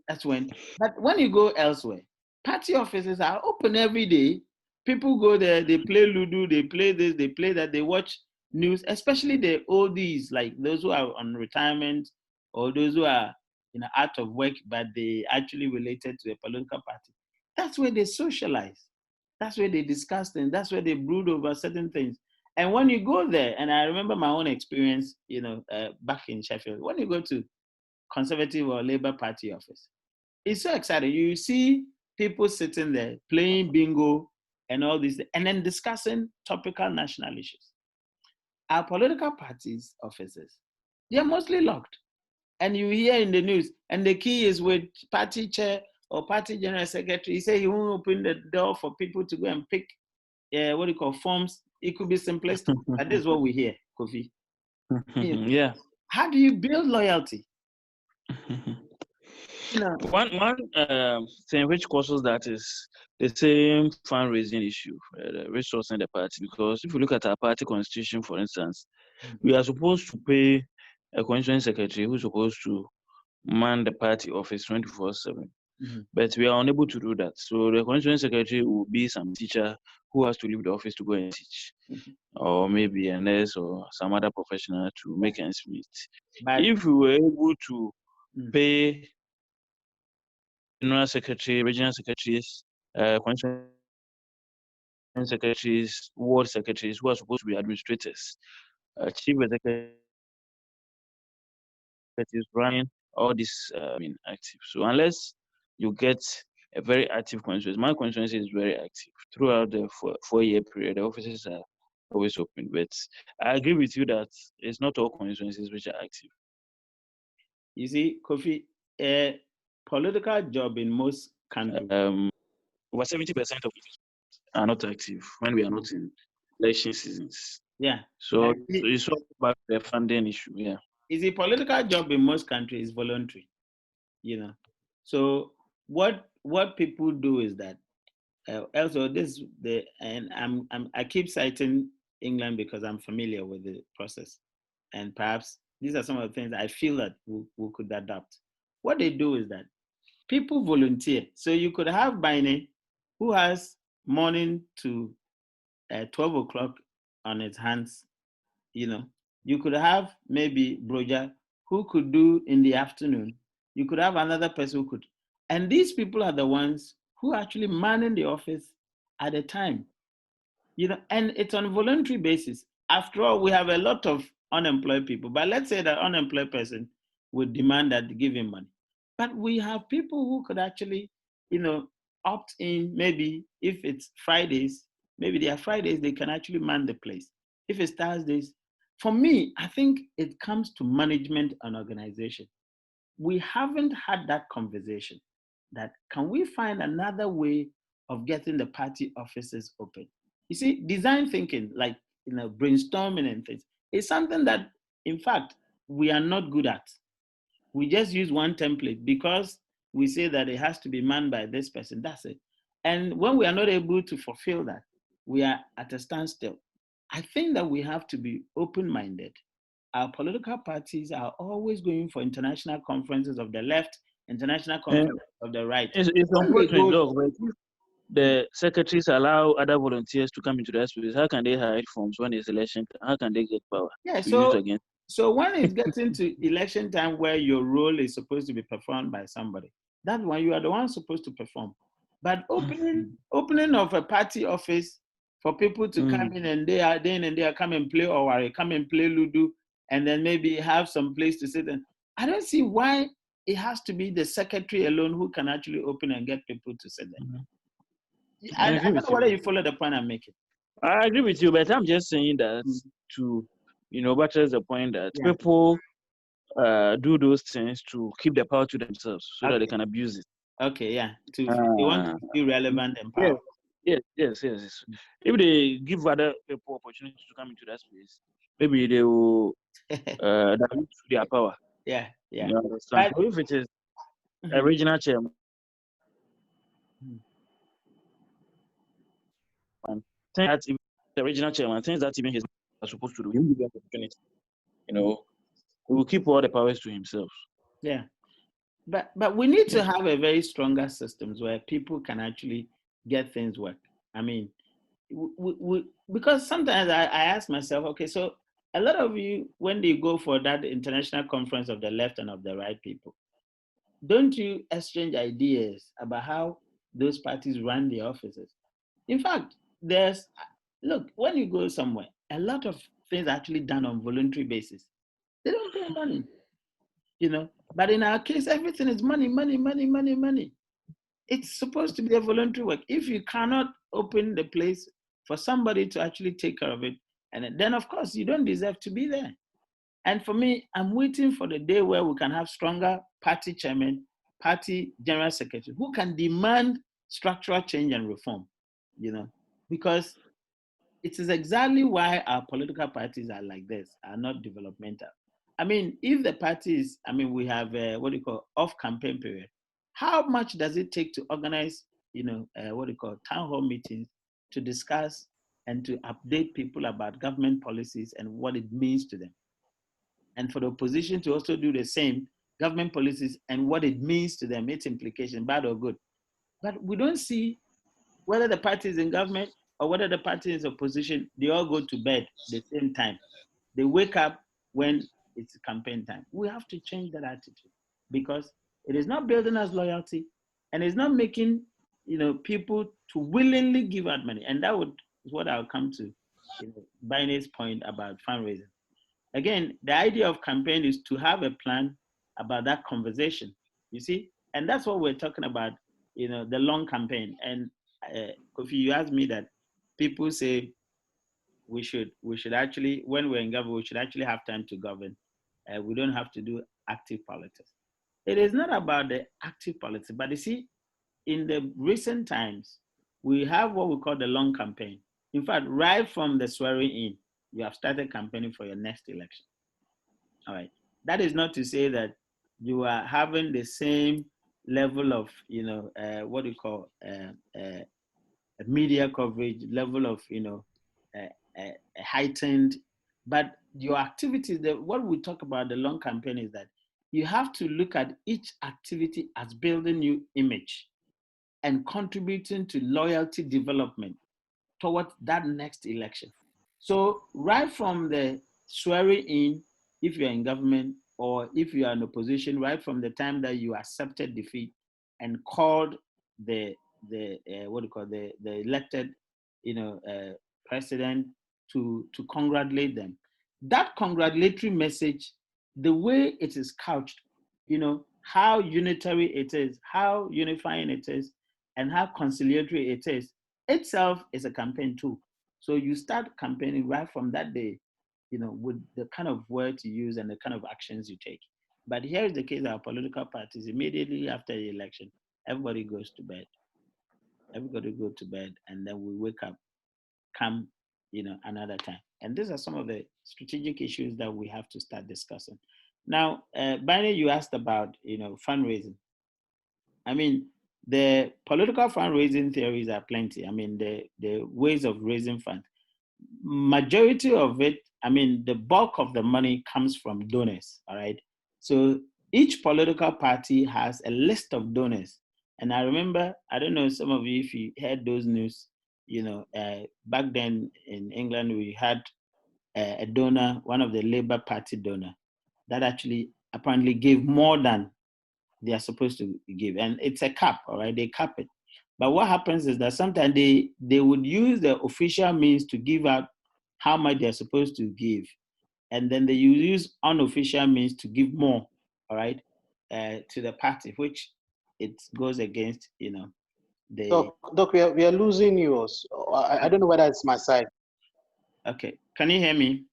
That's when. But when you go elsewhere, party offices are open every day. People go there, they play Ludo, they play this, they play that, they watch news, especially the oldies, like those who are on retirement or those who are, out of work, but they actually related to a political party. That's where they socialize. That's where they discuss things. That's where they brood over certain things. And when you go there, and I remember my own experience, back in Sheffield, when you go to Conservative or Labour Party office, it's so exciting. You see people sitting there playing bingo and all this, and then discussing topical national issues. Our political parties offices, they're mostly locked. And you hear in the news, and the key is with party chair or party general secretary. He said he won't open the door for people to go and pick forms. It could be simplistic, but this is what we hear, Kofi. Yeah. How do you build loyalty? One thing which causes that is the same fundraising issue, resourcing the party. Because if you look at our party constitution, for instance, we are supposed to pay a constituent secretary who's supposed to man the party office 24/7. But we are unable to do that. So the constituent secretary will be some teacher who has to leave the office to go and teach, or maybe a nurse or some other professional to make ends meet. If we were able to pay general secretary, regional secretaries, constituent secretaries, ward secretaries who are supposed to be administrators, chief executives running all this active. So unless you get a very active constituency, my constituency is very active throughout the four-year period. The offices are always open. But I agree with you that it's not all constituencies which are active. You see, Kofi, a political job in most countries, over 70% of it are not active when we are not in election seasons. Yeah. So it's all about the funding issue. Yeah. Is a political job in most countries voluntary, So what people do is that also I keep citing England because I'm familiar with the process, and perhaps these are some of the things I feel that we could adapt. What they do is that people volunteer. So you could have Bine who has morning to 12 o'clock on his hands, You could have maybe Broja who could do in the afternoon. You could have another person who could. And these people are the ones who actually manning the office at a time. And it's on a voluntary basis. After all, we have a lot of unemployed people. But let's say that unemployed person would demand that they give him money. But we have people who could actually, opt in. Maybe if it's Fridays, maybe they are Fridays, they can actually man the place. If it's Thursdays, for me, I think it comes to management and organization. We haven't had that conversation that can we find another way of getting the party offices open? You see, design thinking, like brainstorming and things, is something that, in fact, we are not good at. We just use one template because we say that it has to be manned by this person. That's it. And when we are not able to fulfill that, we are at a standstill. I think that we have to be open-minded. Our political parties are always going for international conferences of the left, international conferences of the right. It's unfortunate, though, but the secretaries allow other volunteers to come into that space. How can they hide forms when it's election? How can they get power? Yeah, so when it gets into election time where your role is supposed to be performed by somebody, that's when you are the one supposed to perform. But opening of a party office for people to come in and they are come and play or come and play Ludo and then maybe have some place to sit. I don't see why it has to be the secretary alone who can actually open and get people to sit there. I don't know whether you follow the point I'm making. I agree with you, but I'm just saying that to, buttress the point that people do those things to keep the power to themselves so that they can abuse it. Okay, yeah. They want to be relevant and powerful. Yes. If they give other people opportunity to come into that space, maybe they will dilute their power. Yeah. You understand? So if it is a regional chairman, that if the regional chairman thinks that even he's supposed to do, he will give the opportunity. He will keep all the powers to himself. Yeah. But we need to have a very stronger systems where people can actually get things work. I mean, because sometimes I ask myself, okay, so a lot of you, when you go for that international conference of the left and of the right people, don't you exchange ideas about how those parties run their offices? In fact, look, when you go somewhere, a lot of things are actually done on voluntary basis. They don't pay money, But in our case, everything is money, money, money, money, money. It's supposed to be a voluntary work. If you cannot open the place for somebody to actually take care of it, and then of course you don't deserve to be there. And for me, I'm waiting for the day where we can have stronger party chairman, party general secretary, who can demand structural change and reform, because it is exactly why our political parties are like this, are not developmental. I mean, if the parties, we have off-campaign period, how much does it take to organize, town hall meetings to discuss and to update people about government policies and what it means to them? And for the opposition to also do the same, government policies and what it means to them, its implication, bad or good. But we don't see whether the party is in government or whether the party is opposition, they all go to bed the same time. They wake up when it's campaign time. We have to change that attitude because it is not building us loyalty and it's not making people to willingly give out money. And that is what I'll come to Baine's point about fundraising. Again, the idea of campaign is to have a plan about that conversation, you see? And that's what we're talking about, the long campaign. And Kofi, you asked me that people say we should actually, when we're in government, we should actually have time to govern. We don't have to do active politics. It is not about the active politics, but you see, in the recent times, we have what we call the long campaign. In fact, right from the swearing in, you have started campaigning for your next election. All right. That is not to say that you are having the same level of, media coverage, level of, heightened, but your activities, what we talk about the long campaign is that you have to look at each activity as building new image and contributing to loyalty development towards that next election. So right from the swearing in, if you're in government or if you are in opposition, right from the time that you accepted defeat and called the elected, president to congratulate them, that congratulatory message, the way it is couched, how unitary it is, how unifying it is, and how conciliatory it is, itself is a campaign too. So you start campaigning right from that day, with the kind of words you use and the kind of actions you take. But here is the case of our political parties. Immediately after the election, everybody goes to bed. Everybody go to bed, and then we wake up, come, another time. And these are some of the strategic issues that we have to start discussing. Now, Barney, you asked about, fundraising. The political fundraising theories are plenty. The ways of raising funds. Majority of it, the bulk of the money comes from donors, all right? So each political party has a list of donors. And I remember, I don't know, some of you, if you heard those news, back then in England, we had a donor, one of the Labour Party donor, that actually apparently gave more than they are supposed to give. And it's a cap, all right? They cap it. But what happens is that sometimes they would use the official means to give out how much they're supposed to give. And then they use unofficial means to give more, all right, to the party, which it goes against, the... Doc, we are losing you. I don't know whether it's my side. Okay, can you hear me?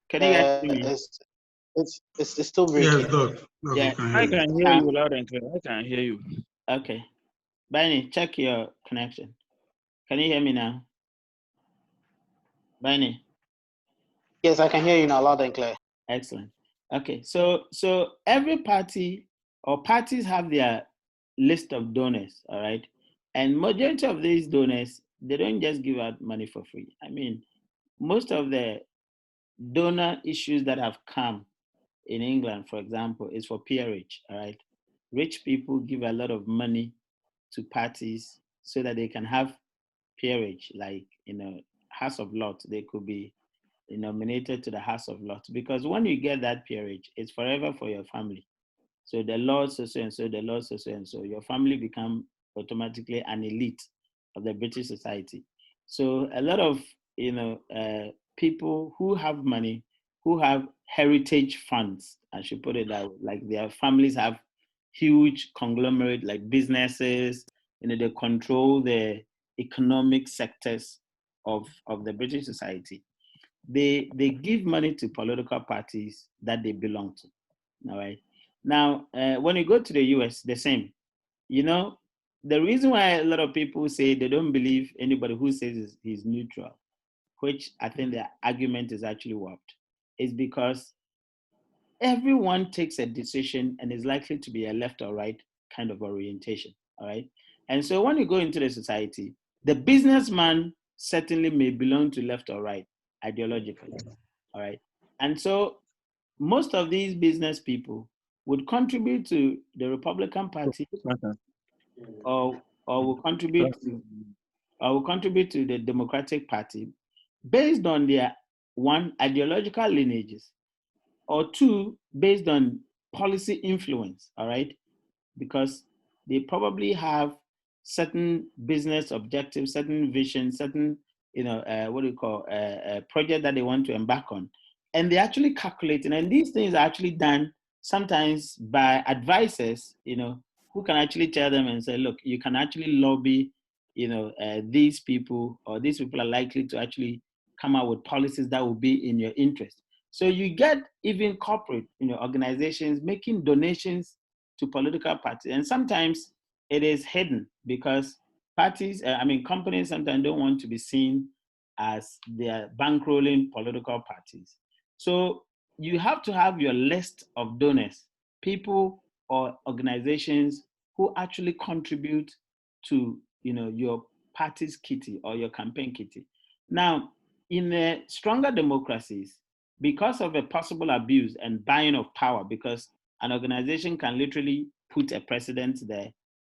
Can you guys hear me? It's still breaking. Yes, Doc. Yeah, I can hear you loud and clear. I can hear you. Okay. Benny, check your connection. Can you hear me now? Benny? Yes, I can hear you now loud and clear. Excellent. Okay, so every party or parties have their list of donors, all right? And majority of these donors, they don't just give out money for free. Most of the donor issues that have come in England, for example, is for peerage, all right? Rich people give a lot of money to parties so that they can have peerage, like, House of Lords. They could be nominated to the House of Lords, because when you get that peerage, it's forever for your family. So the Lord so and so, the Lord so and so, your family become automatically an elite of the British society. So a lot of people who have money, who have heritage funds, I should put it that way, like their families have huge conglomerate like businesses, they control the economic sectors of the British society. They give money to political parties that they belong to. All right. Now, when you go to the US, the same. The reason why a lot of people say they don't believe anybody who says he's neutral, which I think the argument is actually warped, is because everyone takes a decision and is likely to be a left or right kind of orientation. All right. And so when you go into the society, the businessman certainly may belong to left or right ideologically. All right. And so most of these business people would contribute to the Republican Party or will contribute to the Democratic Party based on their, one, ideological lineages, or two, based on policy influence, all right? Because they probably have certain business objectives, certain vision, certain, project that they want to embark on. And they actually calculate, and these things are actually done sometimes by advisors, who can actually tell them and say, look, you can actually lobby, these people, or these people are likely to actually come out with policies that will be in your interest. So you get even corporate, organizations making donations to political parties. And sometimes it is hidden because companies sometimes don't want to be seen as they are bankrolling political parties. So you have to have your list of donors, people or organizations who actually contribute to, your party's kitty or your campaign kitty. Now, in stronger democracies, because of a possible abuse and buying of power, because an organization can literally put a president there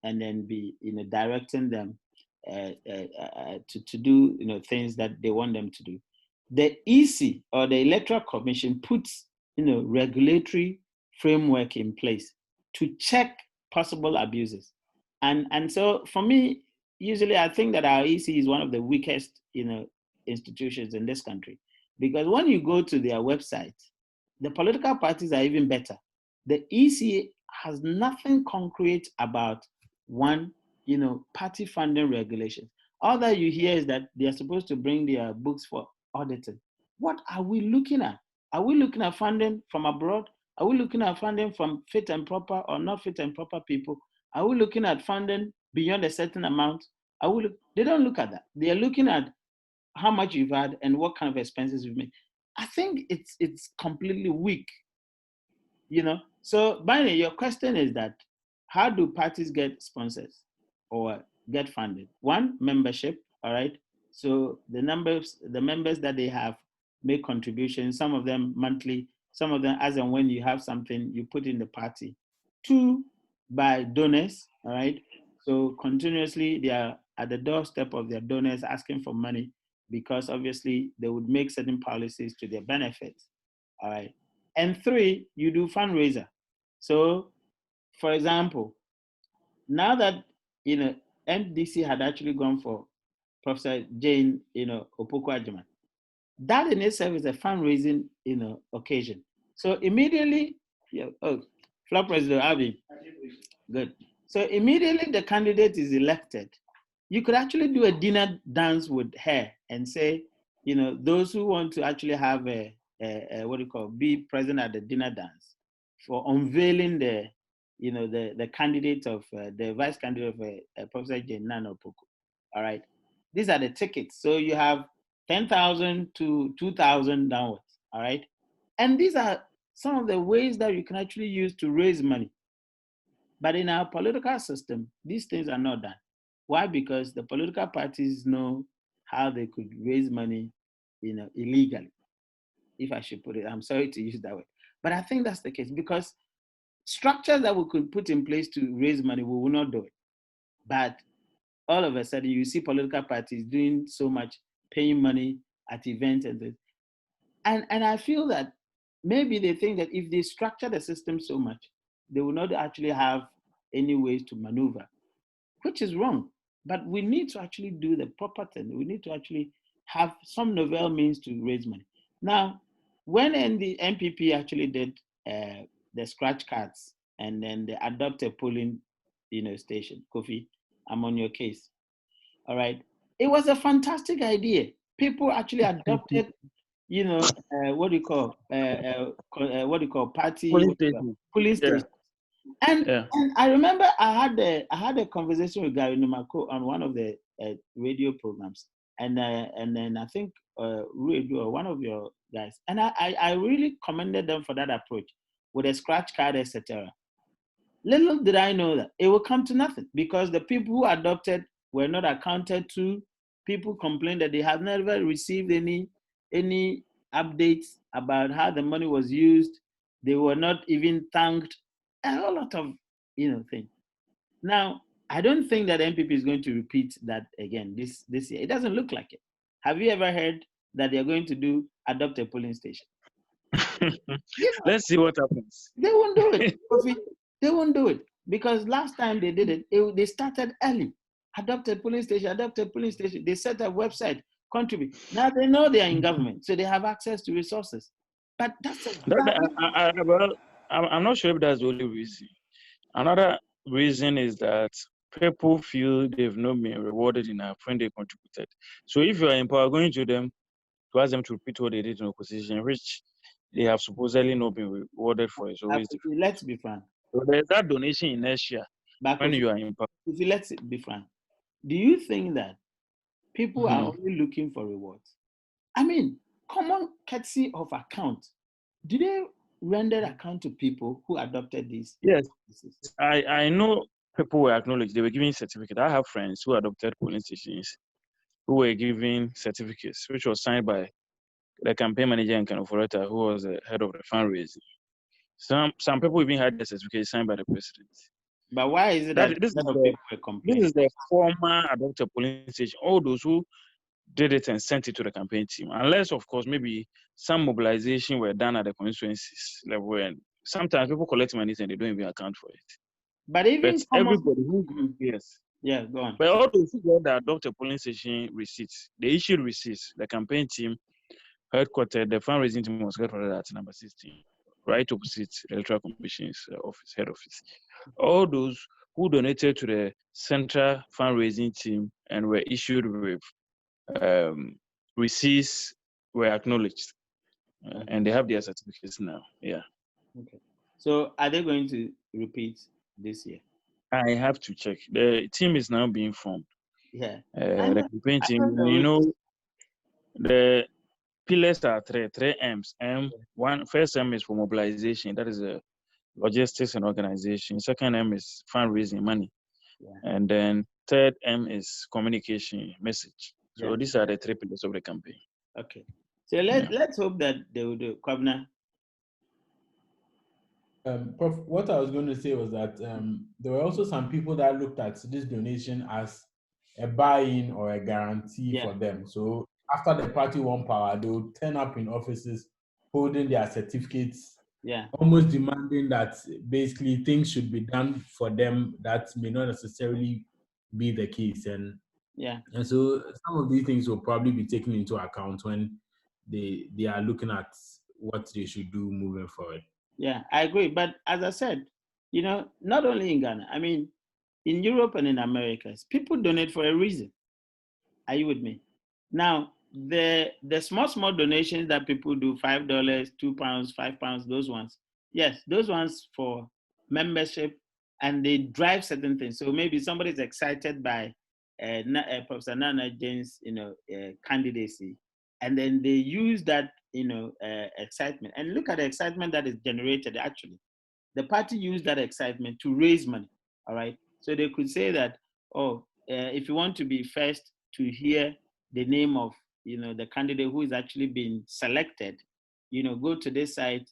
and then be, directing them to do, things that they want them to do. The EC or the Electoral Commission puts, regulatory framework in place to check possible abuses. And so for me, usually I think that our EC is one of the weakest, institutions in this country, because when you go to their website, the political parties are even better. The EC has nothing concrete about, one, party funding regulations. All that you hear is that they are supposed to bring their books for auditing. What are we looking at? Are we looking at funding from abroad? Are we looking at funding from fit and proper or not fit and proper people? Are we looking at funding beyond a certain amount? They don't look at that. They are looking at how much you've had and what kind of expenses you've made. I think it's completely weak, So, Barney, your question is that how do parties get sponsors or get funded? One, membership, all right? So the members that they have make contributions, some of them monthly, some of them as and when you have something, you put in the party. Two, by donors, all right? So continuously they are at the doorstep of their donors asking for money, because obviously they would make certain policies to their benefit, all right? And three, you do fundraiser. So, for example, now that, NDC had actually gone for Professor Jane, Opoku-Agyeman, that in itself is a fundraising, occasion. So immediately, Floor President Abi, good. So immediately the candidate is elected, you could actually do a dinner dance with her and say, those who want to actually have be present at the dinner dance for unveiling the candidate of the vice candidate of Professor Jane Nana Opoku. All right, these are the tickets. So you have 10,000 to 2,000 downwards. All right, and these are some of the ways that you can actually use to raise money. But in our political system, these things are not done. Why? Because the political parties know how they could raise money, illegally, if I should put it. I'm sorry to use that word. But I think that's the case, because structures that we could put in place to raise money, we will not do it. But all of a sudden, you see political parties doing so much, paying money at events and things. And I feel that maybe they think that if they structure the system so much, they will not actually have any ways to maneuver, which is wrong. But we need to actually do the proper thing. We need to actually have some novel means to raise money. Now, when the MPP actually did the scratch cards and then they adopted polling, station, Kofi, I'm on your case. All right. It was a fantastic idea. People actually adopted, what do you call party polling station. And I remember I had a conversation with Gary Numako on one of the radio programs, and then I think Radio, one of your guys, and I really commended them for that approach with a scratch card, etc. Little did I know that it will come to nothing because the people who adopted were not accounted to. People complained that they have never received any updates about how the money was used. They were not even thanked. A whole lot of things. Now, I don't think that MPP is going to repeat that again this year. It doesn't look like it. Have you ever heard that they're going to adopt a polling station? Let's see what happens. They won't do it. They won't do it because last time they did it, they started early. Adopted polling station. They set up website, contribute. Now they know they are in government, so they have access to resources. But that's well, I'm not sure if that's the only reason. Another reason is that people feel they've not been rewarded enough when they contributed. So if you are in power, going to them to ask them to repeat what they did in opposition, which they have supposedly not been rewarded for, is always difficult. Let's be frank. So there's that donation inertia when you are in power. Let's be frank. Do you think that people are only looking for rewards? I mean, common courtesy of account. Do they render account to people who adopted these? Yes, I know people were acknowledged. They were giving certificates. I have friends who adopted polling stations who were giving certificates, which was signed by the campaign manager in Kanoforeta, who was the head of the fundraising. Some people even had the certificate signed by the president. But why is it that this is the former adopted polling station? All those who did it and sent it to the campaign team, unless of course maybe some mobilization were done at the constituencies level, and sometimes people collect money and they don't even account for it. But everybody who go on. But all those who got the adopted polling station receipts, they issued receipts. The campaign team headquartered, the fundraising team was headquartered at number 16, right opposite the Electoral Commission's office, head office. All those who donated to the central fundraising team and were issued with receipts were acknowledged, and they have their certificates now. Yeah. Okay. So are they going to repeat this year? I have to check. The team is now being formed. Yeah. The campaign team, the pillars are three M's. First M is for mobilization. That is logistics and organization. Second M is fundraising, money. Yeah. And then third M is communication, message. So these are the three pillars of the campaign. Okay. So let's hope that they will do. Kwabena. Prof, what I was going to say was that there were also some people that looked at this donation as a buy-in or a guarantee for them. So after the party won power, they would turn up in offices holding their certificates, almost demanding that basically things should be done for them that may not necessarily be the case. And so some of these things will probably be taken into account when they are looking at what they should do moving forward. Yeah, I agree. But as I said, not only in Ghana, I mean, in Europe and in America, people donate for a reason. Are you with me? Now, the small donations that people do, $5, £2, £5, those ones, yes, those ones for membership, and they drive certain things. So maybe somebody's excited by Professor Nana Jane's, candidacy, and then they use that, excitement. And look at the excitement that is generated. Actually, the party used that excitement to raise money. All right. So they could say that, if you want to be first to hear the name of, the candidate who is actually being selected, go to this site,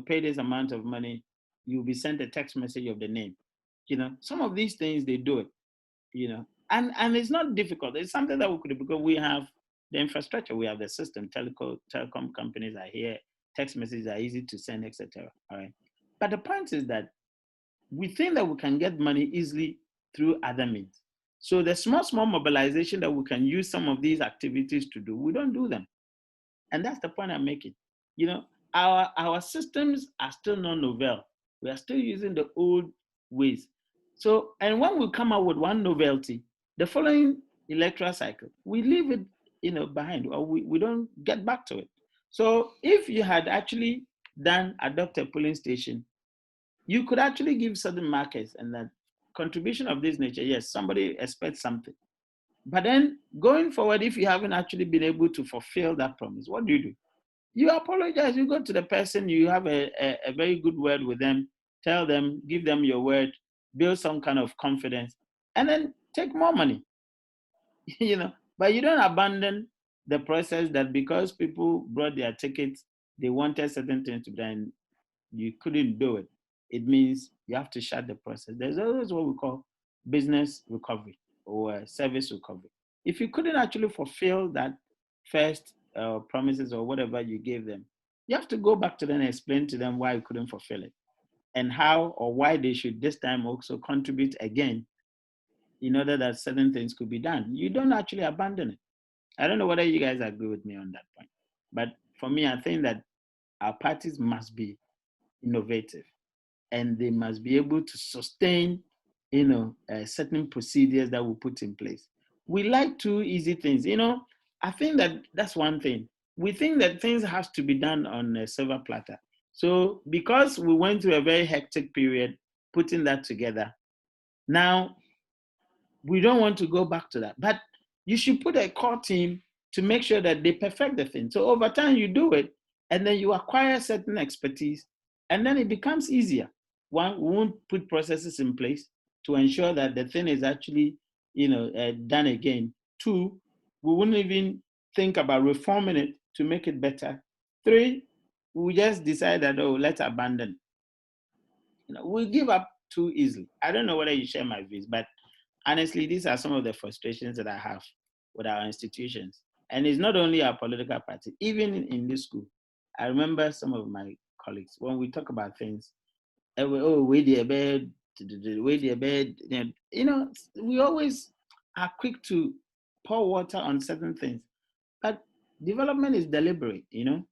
pay this amount of money, you'll be sent a text message of the name. Some of these things, they do it, and it's not difficult. It's something that we could do because we have the infrastructure, we have the system, telecom companies are here, text messages are easy to send, etc. All right. But the point is that we think that we can get money easily through other means. So the small mobilization that we can use some of these activities to do, we don't do them. And that's the point I'm making. You know, our systems are still non-novel. We are still using the old ways. So, and when we come out with one novelty, the following electoral cycle, we leave it, you know, behind, or we don't get back to it. So if you had actually adopt a polling station, you could actually give certain markers and that contribution of this nature, yes, somebody expects something. But then going forward, if you haven't actually been able to fulfill that promise, what do? You apologize, you go to the person, you have a very good word with them, tell them, give them your word, build some kind of confidence, and then take more money. You know, but you don't abandon the process that because people brought their tickets, they wanted certain things to be done, you couldn't do it. It means you have to shut the process. There's always what we call business recovery or service recovery. If you couldn't actually fulfill that first promises or whatever you gave them, you have to go back to them and explain to them why you couldn't fulfill it and how or why they should this time also contribute again in order that certain things could be done. You don't actually abandon it. I don't know whether you guys agree with me on that point. But for me, I think that our parties must be innovative and they must be able to sustain, you know, certain procedures that we put in place. We like too easy things. You know, I think that that's one thing. We think that things have to be done on a silver platter. So because we went through a very hectic period putting that together, now we don't want to go back to that. But you should put a core team to make sure that they perfect the thing. So over time you do it, and then you acquire certain expertise, and then it becomes easier. One, we won't put processes in place to ensure that the thing is actually, you know, done again. Two, we wouldn't even think about reforming it to make it better. Three, we just decide that, oh, let's abandon. You know, we give up too easily. I don't know whether you share my views, but honestly, these are some of the frustrations that I have with our institutions. And it's not only our political party, even in this school. I remember some of my colleagues, when we talk about things, wait their bed, wait their bed. You know, we always are quick to pour water on certain things. But development is deliberate, you know.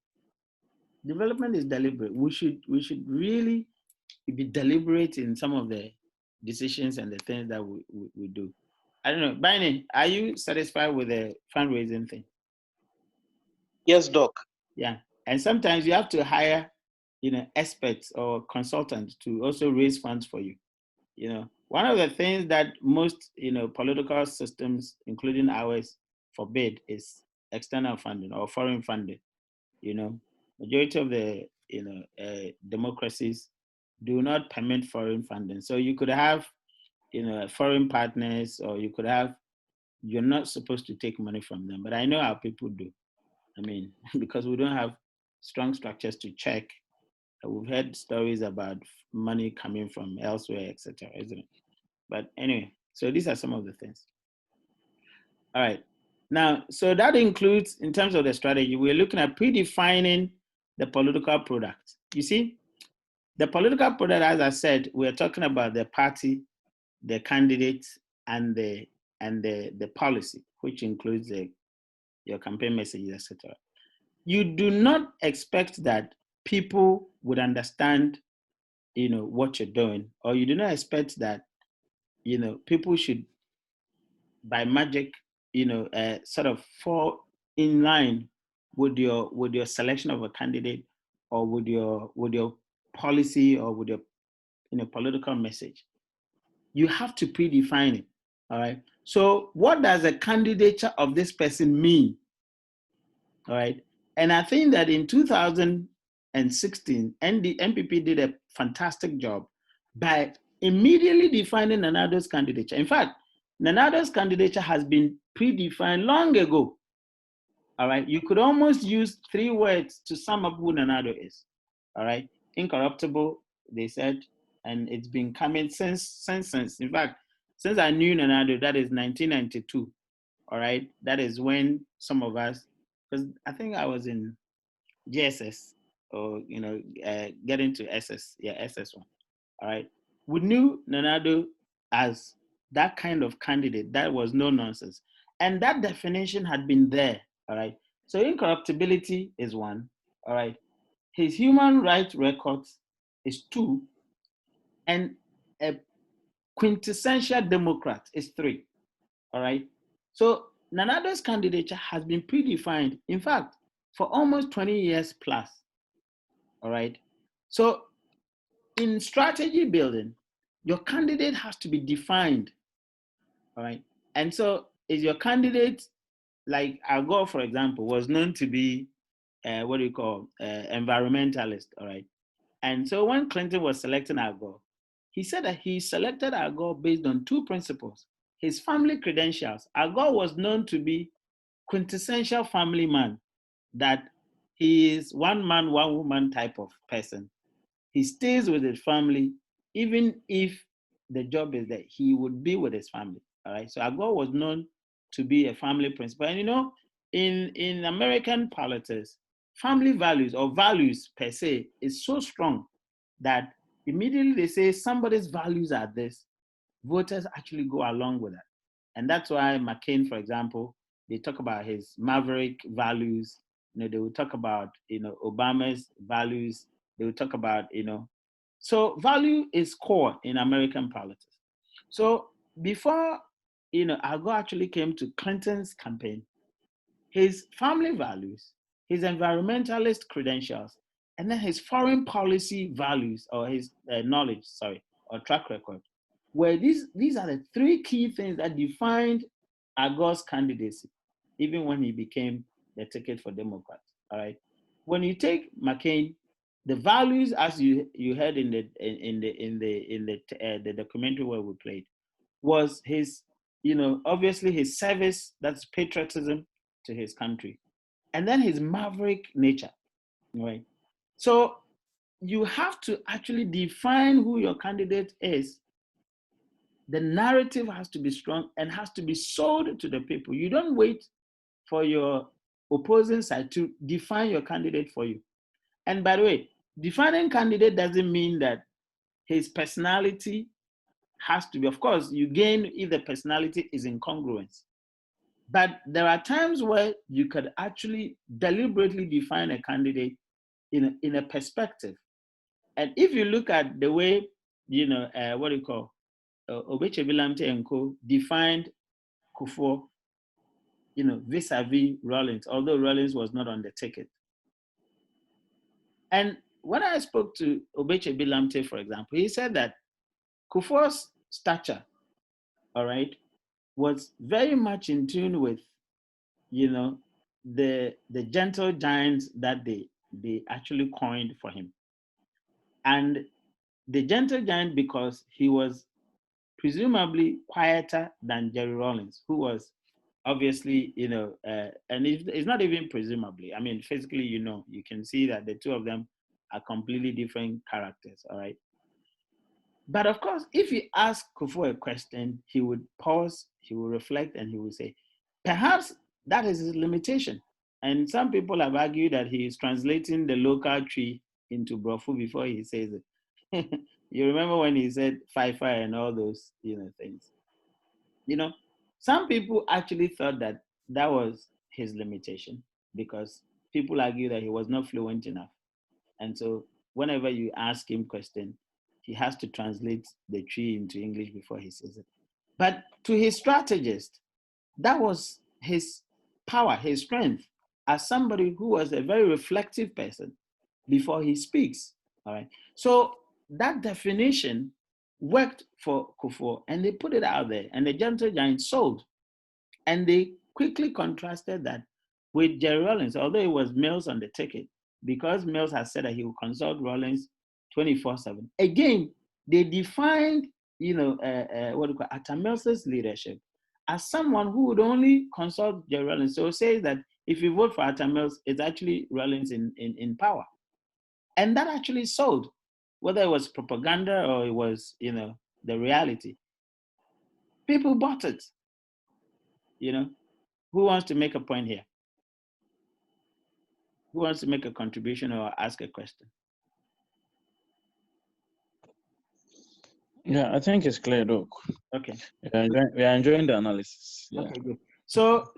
Development is deliberate. We should really be deliberate in some of the decisions and the things that we do. I don't know. Bini, are you satisfied with the fundraising thing? Yes, Doc. Yeah. And sometimes you have to hire, you know, experts or consultants to also raise funds for you. You know, one of the things that most, you know, political systems, including ours, forbid is external funding or foreign funding. You know, majority of the, you know, democracies do not permit foreign funding. So you could have, you know, foreign partners, or you could have, you're not supposed to take money from them. But I know how people do. I mean, because we don't have strong structures to check. We've heard stories about money coming from elsewhere, etc., isn't it? But anyway, so these are some of the things. All right. Now, so that includes, in terms of the strategy, we're looking at predefining the political product. You see, the political product, as I said, we're talking about the party, the candidates, and the policy, which includes your campaign messages, etc. You do not expect that people would understand, you know, what you're doing, or you do not expect that, you know, people should, by magic, you know, sort of fall in line with your selection of a candidate, or with your policy, or with your, you know, political message. You have to predefine it. All right. So what does a candidature of this person mean? All right. And I think that in 2016, the MPP did a fantastic job by immediately defining Nanado's candidature. In fact, Nanado's candidature has been predefined long ago. All right. You could almost use 3 words to sum up who Nanado is. All right. Incorruptible, they said, and it's been coming since. In fact, since I knew Nanado, that is 1992. all right, that is when some of us, because I think I was in GSS or, getting to SS, SS1, all right. We knew Nanado as that kind of candidate that was no nonsense. And that definition had been there, all right. So incorruptibility is one, all right. His human rights records is two, and a quintessential Democrat is three, all right. So Nanado's candidature has been predefined, in fact, for almost 20 years plus, all right. So in strategy building, your candidate has to be defined, all right. And so is your candidate, like Al Gore, for example, was known to be environmentalist, all right. And so when Clinton was selecting Al Gore, he said that he selected Al Gore based on two principles: his family credentials. Al Gore was known to be quintessential family man, that he is one man, one woman type of person. He stays with his family, even if the job is that he would be with his family. All right. So Al Gore was known to be a family principal. And in American politics, family values or values per se is so strong that immediately they say somebody's values are this, voters actually go along with that. And that's why McCain, for example, they talk about his maverick values. They will talk about, Obama's values. They will talk about, so value is core in American politics. So before, Al Gore actually came to Clinton's campaign, his family values, his environmentalist credentials, and then his foreign policy values or his knowledge, or track record, where these are the three key things that defined Al Gore's candidacy, even when he became the ticket for Democrats. All right. When you take McCain, the values, as you heard in the documentary where we played, was his, obviously his service, that's patriotism to his country, and then his maverick nature, right? So you have to actually define who your candidate is. The narrative has to be strong and has to be sold to the people. You don't wait for your opposing side to define your candidate for you. And by the way, defining candidate doesn't mean that his personality has to be, of course, you gain if the personality is incongruent. But there are times where you could actually deliberately define a candidate in a perspective. And if you look at the way, Obeche Bilamte and Co. defined Kufuor, vis-a-vis Rawlings, although Rawlings was not on the ticket. And when I spoke to Obeche Bilamte, for example, he said that Kufuor's stature, all right, was very much in tune with, the gentle giants that they actually coined for him. And the gentle giant, because he was presumably quieter than Jerry Rawlings, who was obviously, and it's not even presumably. I mean, physically, you can see that the two of them are completely different characters, all right? But of course, if you ask Kufuor a question, he would pause, he would reflect, and he would say, perhaps that is his limitation. And some people have argued that he is translating the local tree into Brofu before he says it. You remember when he said Fifa and all those, things. Some people actually thought that that was his limitation because people argue that he was not fluent enough. And so whenever you ask him question, he has to translate the tree into English before he says it. But to his strategist, that was his power, his strength, as somebody who was a very reflective person before he speaks. All right. So that definition worked for Kufuor, and they put it out there, and the gentle giant sold. And they quickly contrasted that with Jerry Rawlings, although it was Mills on the ticket, because Mills has said that he will consult Rawlings 24/7. Again, they defined, Atta Mills's leadership as someone who would only consult Jerry Rawlings. So it says that if you vote for Atta Mills, it's actually Rawlings in power. And that actually sold, whether it was propaganda or it was, the reality. People bought it, Who wants to make a point here? Who wants to make a contribution or ask a question? Yeah, I think it's clear, Doc. Okay. We are enjoying the analysis. Yeah. Okay, good. So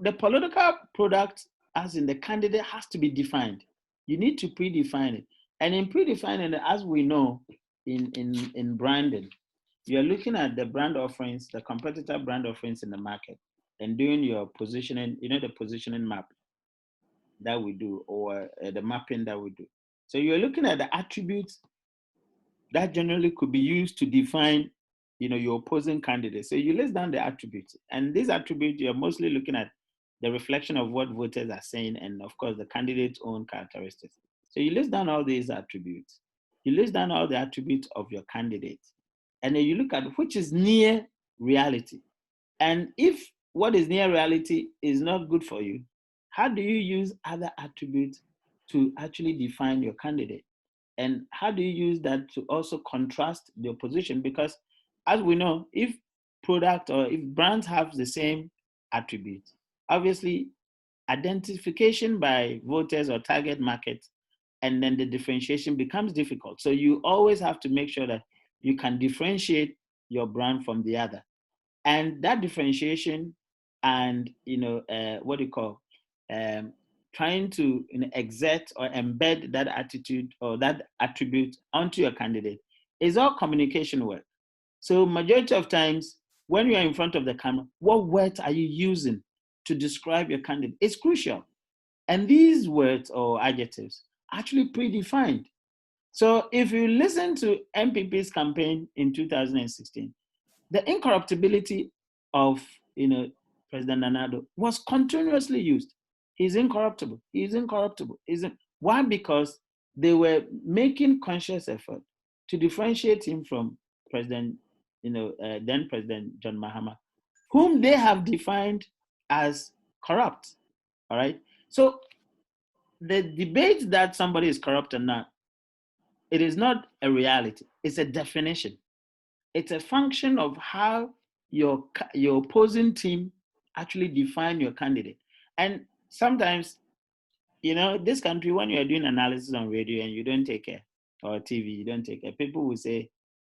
the political product, as in the candidate, has to be defined. You need to predefine it. And in predefining it, as we know, in branding, you're looking at the brand offerings, the competitor brand offerings in the market, and doing your positioning, the positioning map that we do, or the mapping that we do. So you're looking at the attributes that generally could be used to define, your opposing candidate. So you list down the attributes, and these attributes, you're mostly looking at the reflection of what voters are saying, and of course the candidate's own characteristics. So you list down all these attributes. You list down all the attributes of your candidate, and then you look at which is near reality. And if what is near reality is not good for you, how do you use other attributes to actually define your candidate? And how do you use that to also contrast the opposition? Because as we know, if product or if brands have the same attributes, obviously identification by voters or target market, and then the differentiation becomes difficult. So you always have to make sure that you can differentiate your brand from the other. And that differentiation and, what do you call, trying to exert or embed that attitude or that attribute onto your candidate is all communication work. So majority of times when you're in front of the camera, what words are you using to describe your candidate? It's crucial. And these words or adjectives are actually predefined. So if you listen to MPP's campaign in 2016, the incorruptibility of President Nana Addo was continuously used. He's incorruptible. He's incorruptible. Why? Because they were making conscious effort to differentiate him from President, then President John Mahama, whom they have defined as corrupt. All right. So the debate that somebody is corrupt or not, it is not a reality. It's a definition. It's a function of how your opposing team actually define your candidate. And sometimes, this country, when you're doing analysis on radio and you don't take care, or TV, you don't take care, people will say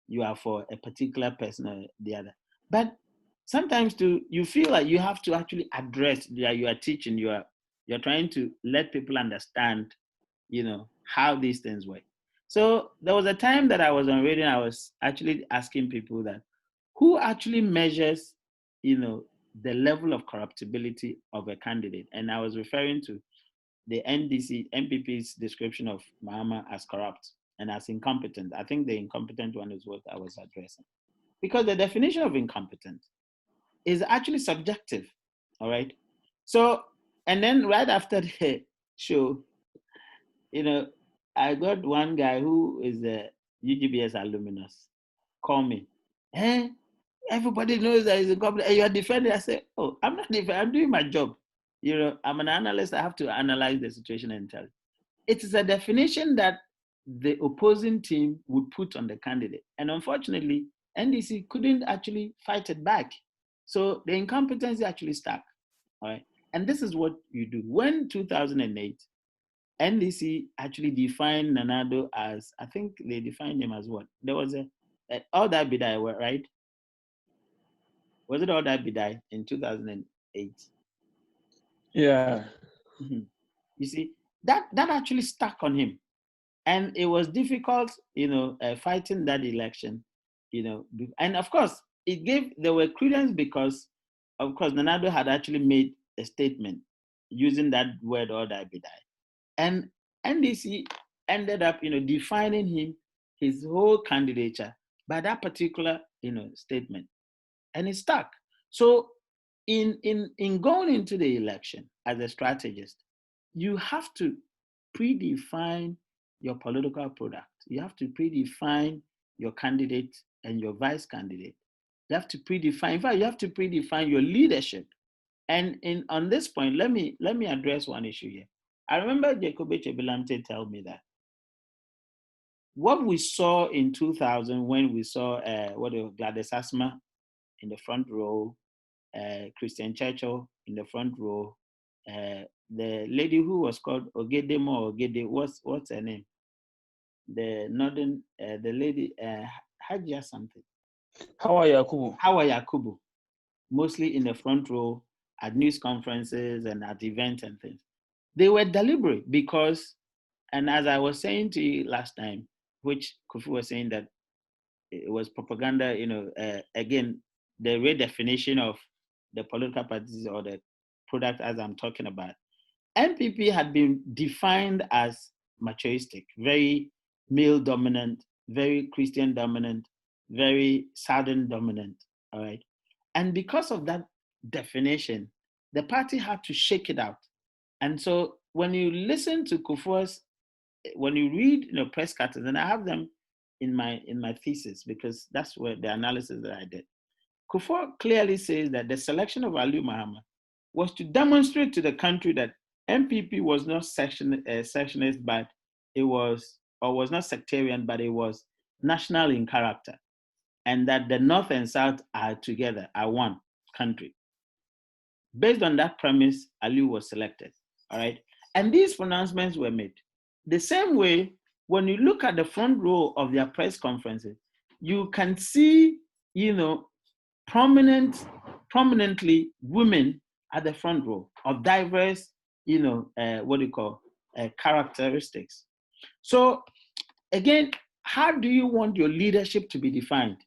you are for a particular person or the other. But sometimes you feel like you have to actually address that you are teaching, you're trying to let people understand, how these things work. So there was a time that I was on radio and I was actually asking people that who actually measures, the level of corruptibility of a candidate. And I was referring to the MPP's description of Mahama as corrupt and as incompetent. I think the incompetent one is what I was addressing. Because the definition of incompetent is actually subjective, all right? So, and then right after the show, I got one guy who is a UGBS alumnus call me. Everybody knows that he's incompetent. And you're defending. I say, oh, I'm not defending. I'm doing my job. I'm an analyst. I have to analyze the situation and tell. It is a definition that the opposing team would put on the candidate. And unfortunately, NDC couldn't actually fight it back. So the incompetency actually stuck. All right. And this is what you do. When 2008, NDC actually defined Nana Addo as, I think they defined him as what? There was all that bidai, right? Was it all that bidai in 2008? Yeah. Mm-hmm. You see, that actually stuck on him. And it was difficult, fighting that election, and of course, there were credence because, of course, Nana Addo had actually made a statement using that word all that bidai. And NDC ended up, defining his whole candidature by that particular, statement, and it stuck. So, in going into the election as a strategist, you have to predefine your political product. You have to predefine your candidate and your vice candidate. You have to predefine. In fact, you have to predefine your leadership. And on this point, let me address one issue here. I remember Jacob Chebelamte tell me that what we saw in 2000 when we saw Gladys Asma in the front row Christian Churchill in the front row, the lady who was called Ogedemo Ogede, what's her name? The northern, the lady, Hajia something. Hawa Yakubu, mostly in the front row at news conferences and at events and things. They were deliberate because, and as I was saying to you last time, which Kofi was saying that it was propaganda, again, the redefinition of the political parties or the product as I'm talking about. NPP had been defined as machoistic, very male dominant, very Christian dominant, very Southern dominant, all right? And because of that definition, the party had to shake it out. And so when you listen to Kufuor's, when you read press cuttings, and I have them in my thesis because that's where the analysis that I did. Kufuor clearly says that the selection of Aliu Mahama was to demonstrate to the country that MPP was not sectionist, but it was, or was not sectarian, but it was national in character, and that the North and South are together, are one country. Based on that premise, Aliu was selected, all right? And these pronouncements were made. The same way, when you look at the front row of their press conferences, you can see, prominently women at the front row of diverse, characteristics. So again, how do you want your leadership to be defined?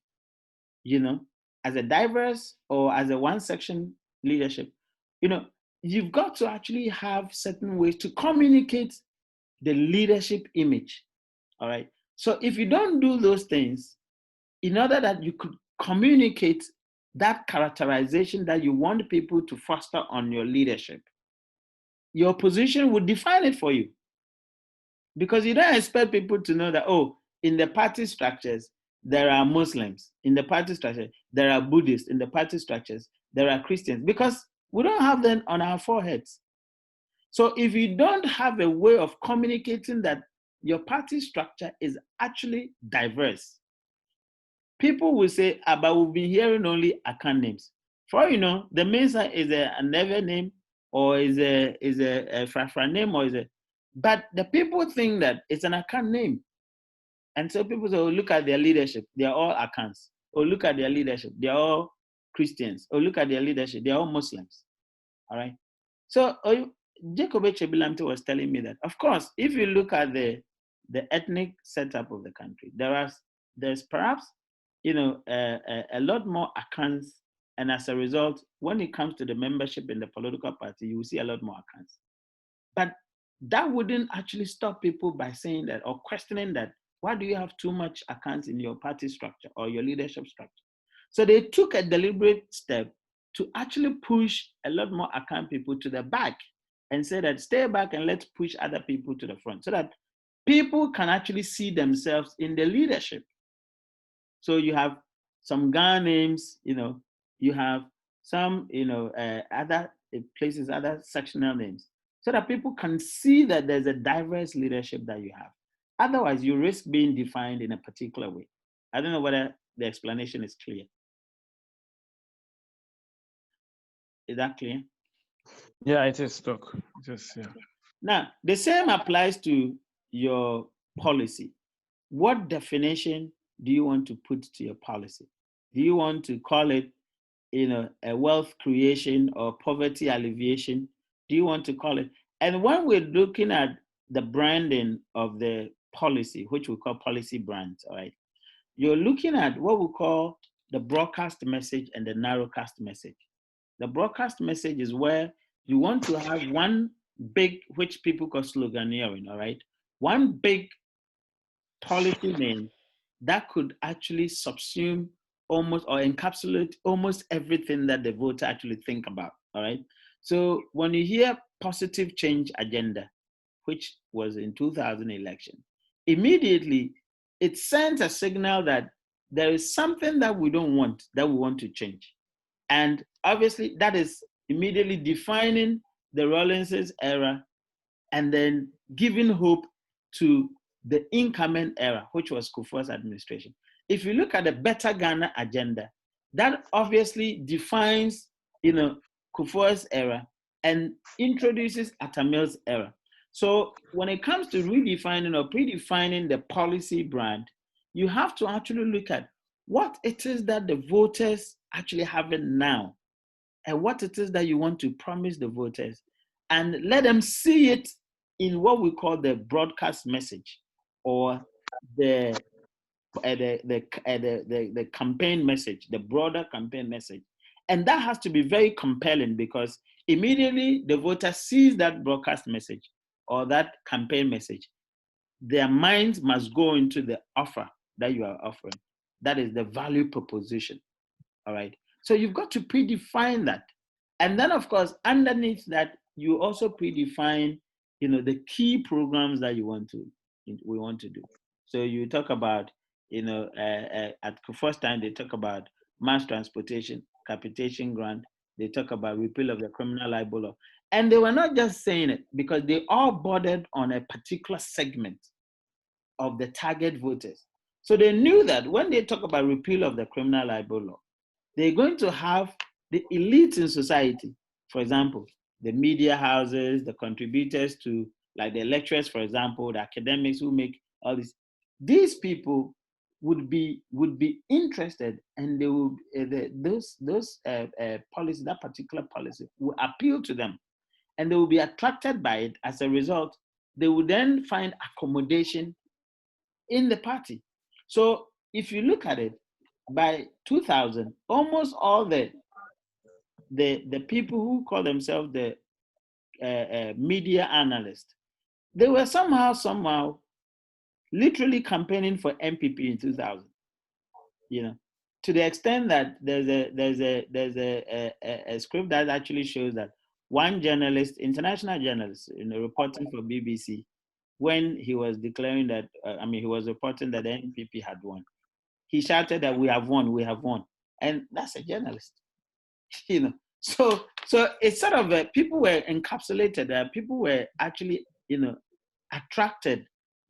As a diverse or as a one-section leadership? You've got to actually have certain ways to communicate the leadership image, all right? So if you don't do those things, in order that you could communicate that characterization that you want people to foster on your leadership, your position would define it for you. Because you don't expect people to know that, oh, in the party structures, there are Muslims. In the party structure, there are Buddhists. In the party structures, there are Christians. Because we don't have them on our foreheads. So if you don't have a way of communicating that your party structure is actually diverse, people will say, but we've been hearing only Akan names. For all you know, the Mesa is a Neve name, or is a Frafra name, or is a, but the people think that it's an Akan name. And so people say, oh, look at their leadership, they're all Akans. Oh, look at their leadership, they're all Christians. Oh, look at their leadership, they're all Muslims. All right. So Jacob Chebilamte was telling me that, of course, if you look at the ethnic setup of the country, there's perhaps a lot more Akans, and as a result, when it comes to the membership in the political party, you will see a lot more Akans. But that wouldn't actually stop people by saying that or questioning that, why do you have too much Akans in your party structure or your leadership structure? So they took a deliberate step to actually push a lot more Akan people to the back and say that stay back and let's push other people to the front so that people can actually see themselves in the leadership. So you have some Ghana names, you have some, other places, other sectional names, so that people can see that there's a diverse leadership that you have. Otherwise, you risk being defined in a particular way. I don't know whether the explanation is clear. Is that clear? Yeah, it is, Doc. It is, yeah. Now, the same applies to your policy. What definition do you want to put to your policy? Do you want to call it, a wealth creation or poverty alleviation? Do you want to call it? And when we're looking at the branding of the policy, which we call policy brands, all right, you're looking at what we call the broadcast message and the narrowcast message. The broadcast message is where you want to have one big, which people call sloganeering, all right? One big policy name that could actually subsume almost or encapsulate almost everything that the voter actually think about, all right? So when you hear positive change agenda, which was in 2000 election, immediately it sends a signal that there is something that we don't want, that we want to change. And obviously that is immediately defining the Rawlings's era and then giving hope to the incoming era, which was Kufuor's administration. If you look at the Better Ghana agenda, that obviously defines Kufuor's era and introduces Atamil's era. So when it comes to redefining or predefining the policy brand, you have to actually look at what it is that the voters actually have it now and what it is that you want to promise the voters, and let them see it in what we call the broadcast message or the campaign message, the broader campaign message. And that has to be very compelling, because immediately the voter sees that broadcast message or that campaign message, their minds must go into the offer that you are offering. That is the value proposition. All right. So you've got to predefine that. And then, of course, underneath that, you also predefine, the key programs that we want to do. So you talk about, at the first time they talk about mass transportation, capitation grant. They talk about repeal of the criminal libel law. And they were not just saying it because they all bordered on a particular segment of the target voters. So they knew that when they talk about repeal of the criminal libel law, they're going to have the elites in society, for example, the media houses, the contributors to, like the lecturers, for example, the academics who make all this. These people would be interested, and they will those policies, that particular policy, will appeal to them, and they will be attracted by it. As a result, they will then find accommodation in the party. So if you look at it, by 2000, almost all the people who call themselves the media analysts, they were somehow literally campaigning for MPP in 2000. To the extent that there's a script that actually shows that one journalist, international journalist, reporting for BBC, when he was declaring that, he was reporting that the MPP had won, he shouted that we have won, and that's a journalist, So it's sort of people were encapsulated. People were actually, attracted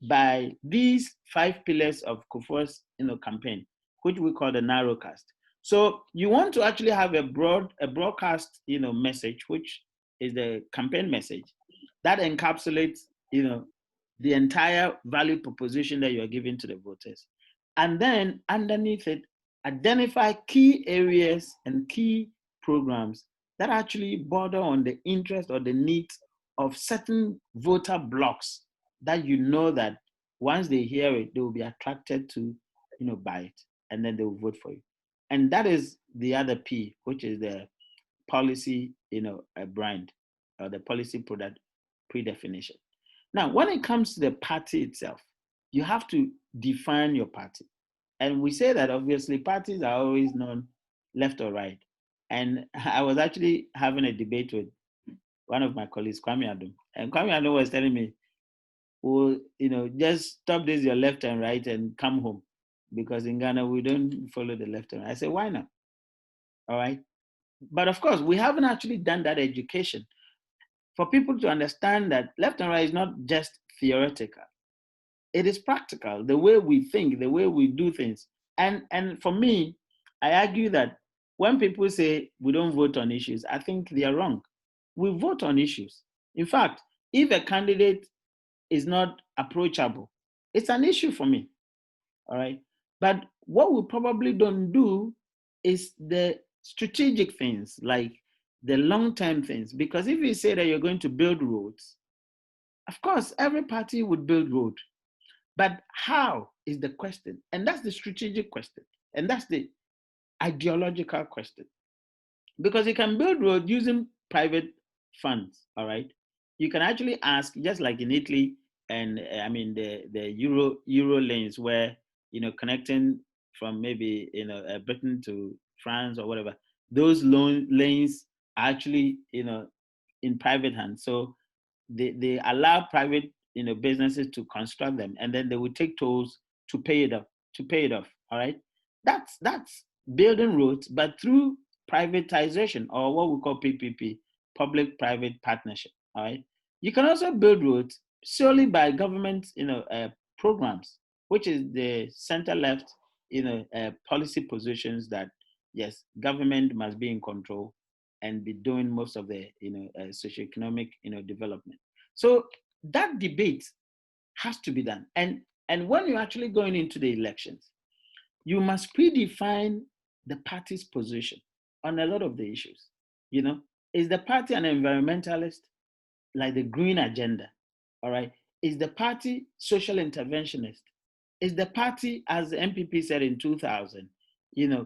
by these 5 pillars of Kufuor's, campaign, which we call the narrowcast. So you want to actually have a broadcast, message, which is the campaign message that encapsulates, the entire value proposition that you are giving to the voters. And then underneath it, identify key areas and key programs that actually border on the interest or the needs of certain voter blocks that that once they hear it, they will be attracted to, buy it, and then they will vote for you. And that is the other P, which is the policy, brand, or the policy product predefinition. Now, when it comes to the party itself, you have to define your party. And we say that obviously parties are always known left or right. And I was actually having a debate with one of my colleagues, Kwame Adom. And Kwame Adom was telling me, well, just stop this your left and right and come home. Because in Ghana, we don't follow the left and right. I said, why not? All right. But of course, we haven't actually done that education for people to understand that left and right is not just theoretical. It is practical, the way we think, the way we do things. And for me, I argue that when people say we don't vote on issues, I think they are wrong. We vote on issues. In fact, if a candidate is not approachable, it's an issue for me. All right. But what we probably don't do is the strategic things, like the long-term things. Because if you say that you're going to build roads, of course, every party would build road. But how is the question? And that's the strategic question. And that's the ideological question. Because you can build road using private funds, all right? You can actually ask, just like in Italy, and the Euro lanes where, connecting from maybe, Britain to France or whatever, those lanes are actually, in private hands. So they allow private, businesses to construct them, and then they will take tolls to pay it off. All right, that's building roads, but through privatization, or what we call PPP, public-private partnership. All right, you can also build roads solely by government, programs, which is the center-left, policy positions that yes, government must be in control, and be doing most of the socioeconomic development. So that debate has to be done. And when you're actually going into the elections, you must predefine the party's position on a lot of the issues. Is the party an environmentalist, like the green agenda? All right. Is the party social interventionist? Is the party, as the MPP said in 2000,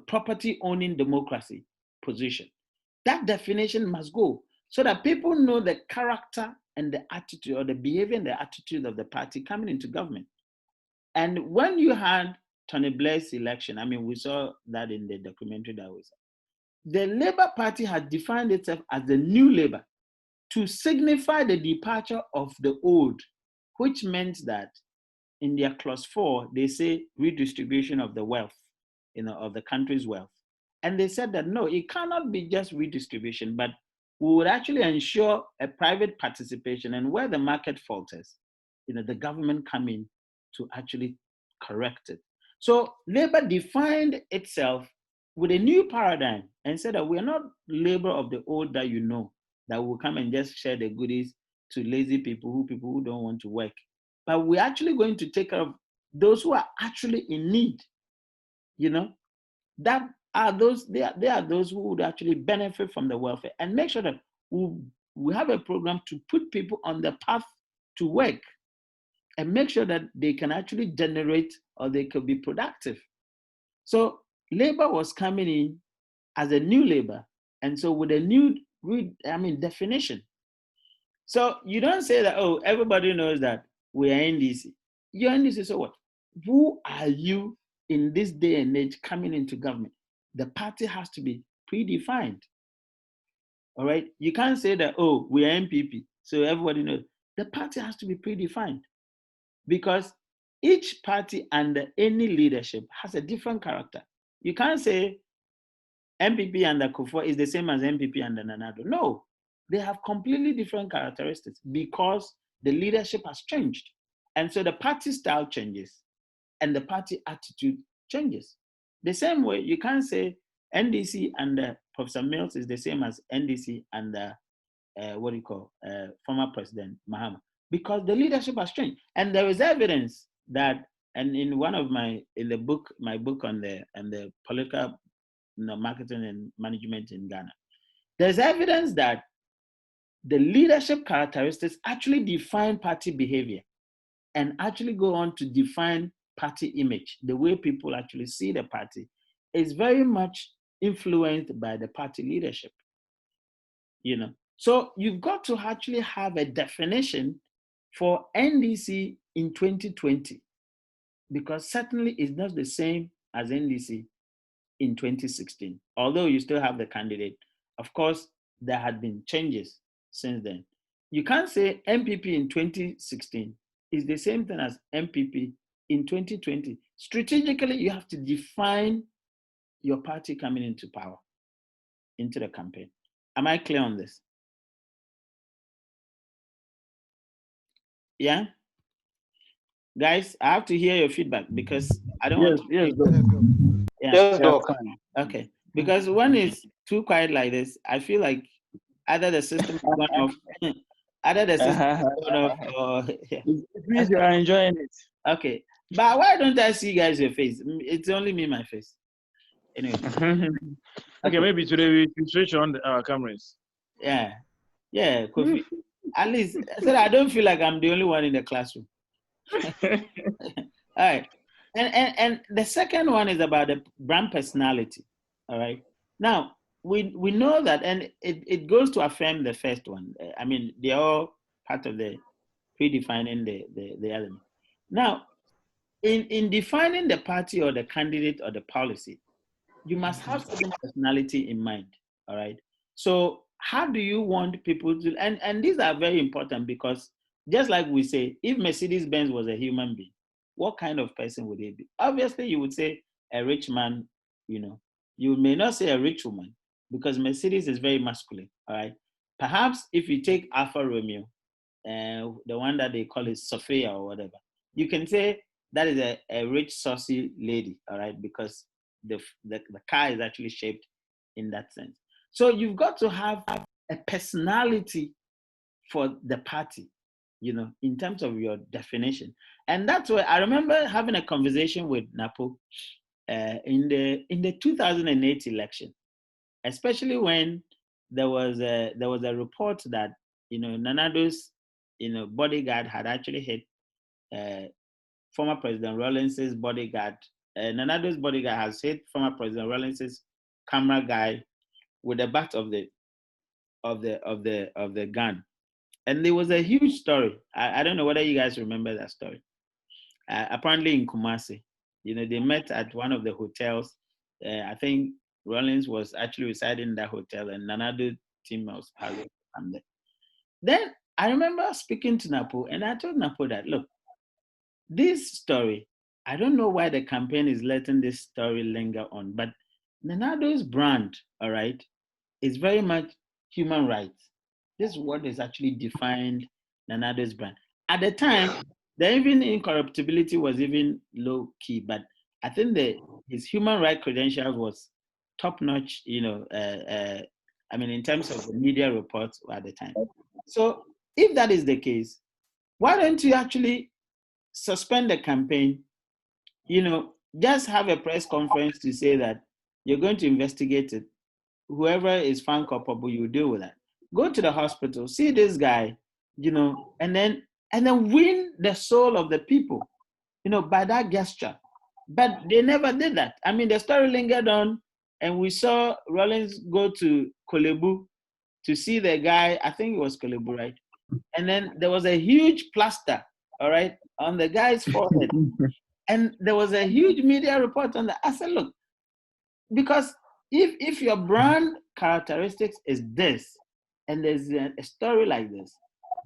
property owning democracy position? That definition must go so that people know the character and the attitude, or the behavior and the attitude of the party coming into government. And when you had Tony Blair's election, I mean, we saw that in the documentary that we saw. The Labour Party had defined itself as the new Labour to signify the departure of the old, which meant that in their clause 4, they say redistribution of the wealth, of the country's wealth. And they said that, no, it cannot be just redistribution, but we would actually ensure a private participation, and where the market falters, the government come in to actually correct it. So Labour defined itself with a new paradigm and said that we're not Labour of the old that that will come and just share the goodies to lazy people who don't want to work. But we're actually going to take care of those who are actually in need. That are those, they are those who would actually benefit from the welfare, and make sure that we have a program to put people on the path to work and make sure that they can actually generate, or they could be productive. So Labour was coming in as a new Labour, and so with a new definition. So you don't say that, oh, everybody knows that we are NDC. You're NDC, so what? Who are you in this day and age coming into government? The party has to be predefined. All right? You can't say that, oh, we are MPP, so everybody knows. The party has to be predefined, because each party under any leadership has a different character. You can't say MPP under Kufuor is the same as MPP under Nanado. No, they have completely different characteristics because the leadership has changed. And so the party style changes and the party attitude changes. The same way, you can't say NDC under Professor Mills is the same as NDC under former President Mahama, because the leadership has changed. And there is evidence that, and in my book on the political marketing and management in Ghana, there's evidence that the leadership characteristics actually define party behavior and actually go on to define party image. The way people actually see the party is very much influenced by the party leadership. So you've got to actually have a definition for NDC in 2020, because certainly it's not the same as NDC in 2016. Although you still have the candidate, of course, there had been changes since then. You can't say MPP in 2016 is the same thing as MPP in 2020. Strategically, you have to define your party coming into power, into the campaign. Am I clear on this? Yeah? Guys, I have to hear your feedback because I don't want to. Yes, Doc. Okay. Because when it's too quiet like this, I feel like either the system is going off, or It means you are enjoying it. Okay. But why don't I see guys your face? It's only me, my face. Anyway. Okay, maybe today we switch on our cameras. Yeah, Kofi. At least I don't feel like I'm the only one in the classroom. All right. And the second one is about the brand personality. All right. Now, we know that, and it goes to affirm the first one. I mean, they're all part of the predefining the element. Now, in defining the party or the candidate or the policy, you must have certain personality in mind. All right. So how do you want people to, and these are very important, because just like we say, if Mercedes-Benz was a human being, what kind of person would it be? Obviously, you would say a rich man, You may not say a rich woman, because Mercedes is very masculine, all right? Perhaps if you take Alfa Romeo, the one that they call it Sophia or whatever, you can say that is a rich, saucy lady, all right? Because the car is actually shaped in that sense. So you've got to have a personality for the party, in terms of your definition. And that's why I remember having a conversation with Napo in the 2008 election, especially when there was a report that Nanado's bodyguard had actually hit former President Rawlings's bodyguard. Nanado's bodyguard has hit former President Rawlings's camera guy with the butt of the gun. And there was a huge story. I don't know whether you guys remember that story. Apparently in Kumasi, they met at one of the hotels. I think Rawlings was actually residing in that hotel, and Nanado team was having come there. Then I remember speaking to Napo, and I told Napo that, look, this story, I don't know why the campaign is letting this story linger on, but Nanado's brand, all right, is very much human rights. This is what is actually defined Nanado's brand. At the time, the even incorruptibility was even low key, but I think his human rights credentials was top notch, I mean, in terms of the media reports at the time. So if that is the case, why don't you actually suspend the campaign, just have a press conference to say that you're going to investigate it. Whoever is found culpable, you deal with that. Go to the hospital, see this guy, and then win the soul of the people, by that gesture. But they never did that. I mean, the story lingered on, and we saw Rawlings go to Kolebu to see the guy, I think it was Kolebu, right? And then there was a huge plaster, all right, on the guy's forehead. And there was a huge media report on that. I said, look, because if your brand characteristics is this, and there's a story like this,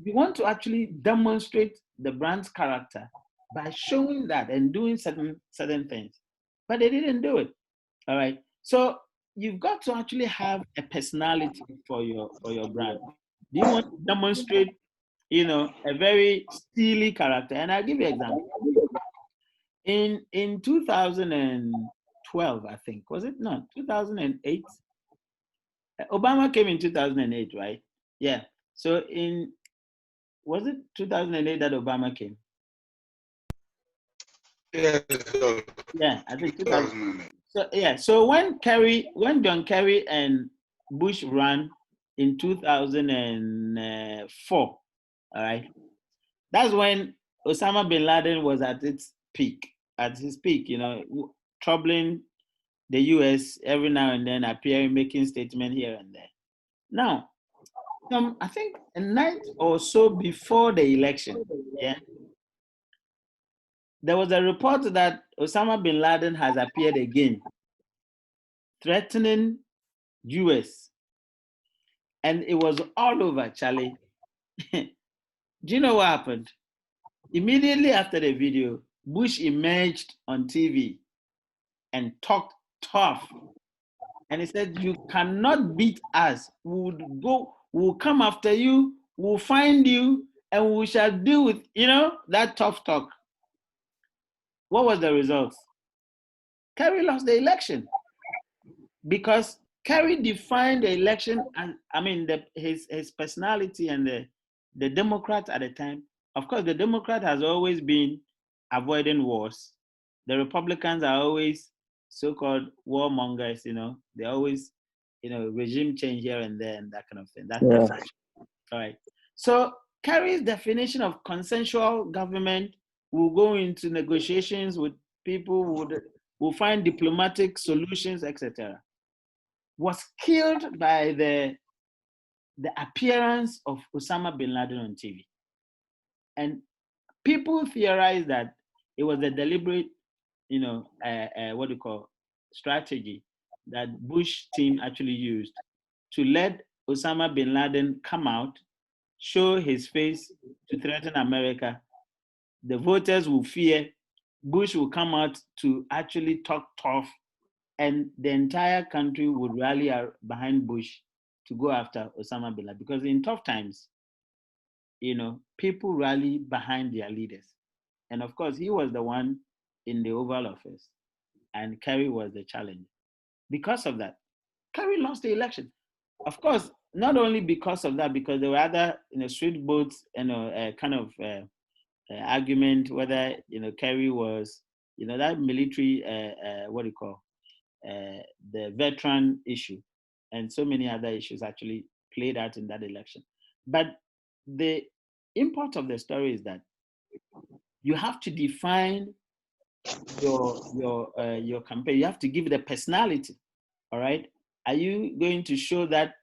you want to actually demonstrate the brand's character by showing that and doing certain things. But they didn't do it. All right. So you've got to actually have a personality for your brand. Do you want to demonstrate, a very steely character? And I'll give you an example. In 2012, I think, was it not 2008? Obama came in 2008, right? Yeah. So was it 2008 that Obama came? Yeah. Yeah, I think 2008. So yeah. So when John Kerry and Bush ran in 2004, all right, that's when Osama bin Laden was at his peak, troubling the U.S. every now and then, appearing, making statements here and there. Now, I think a night or so before the election, yeah, there was a report that Osama bin Laden has appeared again, threatening U.S. And it was all over, Charlie. Do you know what happened? Immediately after the video, Bush emerged on TV and talked tough. And he said, you cannot beat us. We'll come after you, we'll find you, and we shall deal with, that tough talk. What was the result? Kerry lost the election because Kerry defined the election, and I mean, his personality and the Democrat at the time. Of course, the Democrat has always been avoiding wars. The Republicans are always so-called warmongers, they always, regime change here and there and that kind of thing. That's all right. So Kerry's definition of consensual government will go into negotiations with people, will find diplomatic solutions, etc. Was killed by the appearance of Osama bin Laden on TV. And people theorize that it was a deliberate, strategy that Bush team actually used to let Osama bin Laden come out, show his face to threaten America. The voters will fear. Bush will come out to actually talk tough, and the entire country would rally behind Bush to go after Osama bin Laden. Because in tough times, people rally behind their leaders. And of course, he was the one in the Oval Office, and Kerry was the challenger. Because of that, Kerry lost the election. of course, not only because of that, because there were other, sweet boats, kind of argument whether, Kerry was, that military, what do you call, the veteran issue, and so many other issues actually played out in that election. But the import of the story is that you have to define your campaign. You have to give it a personality. All right. Are you going to show that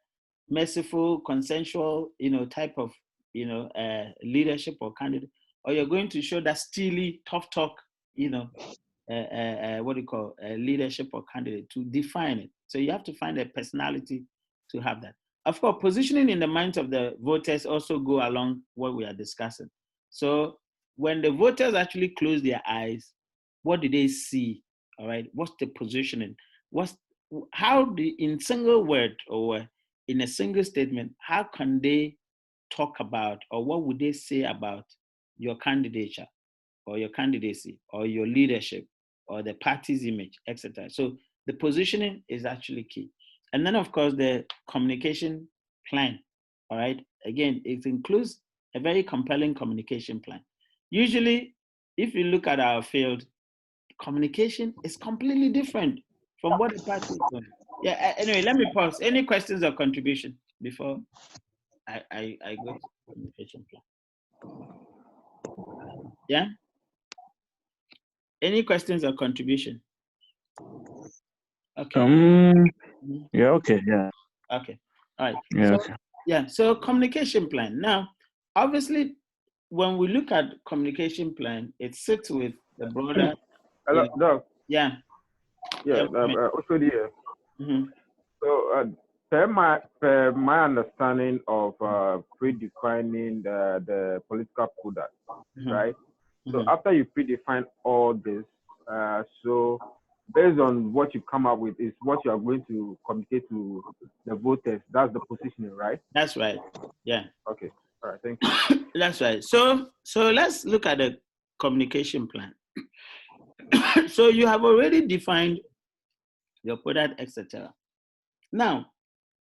merciful, consensual, type of, leadership or candidate, or you're going to show that steely, tough talk, what do you call, leadership or candidate, to define it? So you have to find a personality to have that. Of course, positioning in the minds of the voters also go along what we are discussing. So when the voters actually close their eyes, what do they see? All right, what's the positioning? In single word or in a single statement, how can they talk about, or what would they say about your candidature or your candidacy or your leadership or the party's image, etc.? So the positioning is actually key. And then, of course, the communication plan. All right. Again, it includes a very compelling communication plan. Usually, if you look at our field, communication is completely different from what the party is doing. Yeah. Anyway, let me pause. Any questions or contribution before I go to the communication plan? Yeah. Any questions or contribution? Okay. Yeah. Okay. Yeah. Okay. All right. Yeah. So, okay. yeah. So communication plan. Now, obviously, when we look at communication plan, it sits with the broader. Hello, Doc. Yeah. Yeah. Also here. So, per my understanding of predefining the political product, right? So after you predefine all this, so based on what you come up with is what you are going to communicate to the voters. That's the positioning, right? That's right. Yeah. Okay. All right. Thank you. That's right. So let's look at the communication plan. So you have already defined your product, etc. Now,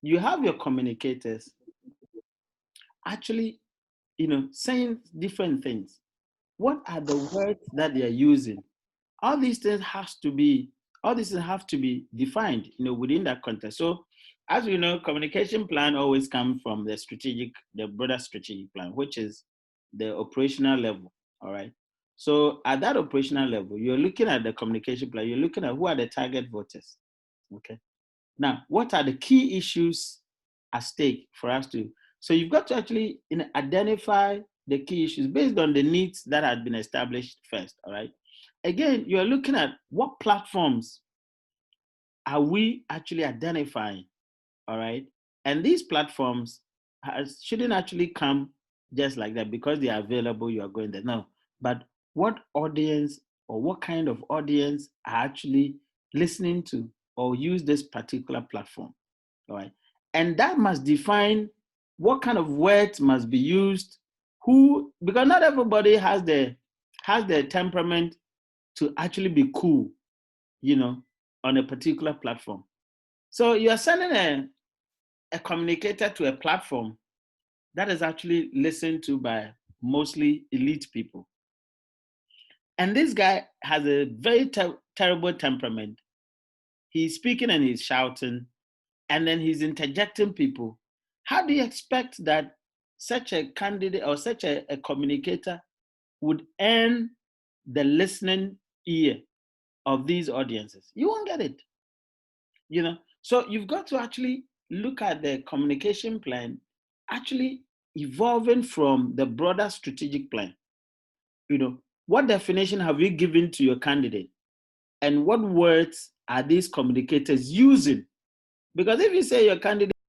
you have your communicators actually, saying different things. What are the words that they are using? All these things have to be defined, within that context. So, as we know, communication plan always comes from the broader strategic plan, which is the operational level. All right. So at that operational level, you're looking at the communication plan. You're looking at who are the target voters. Okay. Now, what are the key issues at stake for us to? So you've got to actually identify the key issues based on the needs that had been established first. All right. Again, you're looking at what platforms are we actually identifying. All right. And these platforms shouldn't actually come just like that because they are available, you are going there. No. But what audience or what kind of audience are actually listening to or use this particular platform? All right. And that must define what kind of words must be used, because not everybody has the temperament to actually be cool, on a particular platform. So you are sending a communicator to a platform that is actually listened to by mostly elite people. And this guy has a very terrible temperament. He's speaking and he's shouting, and then he's interjecting people. How do you expect that such a candidate or such a communicator would earn the listening ear of these audiences? You won't get it. So you've got to actually look at the communication plan actually evolving from the broader strategic plan. What definition have you given to your candidate? And what words are these communicators using? Because if you say your candidate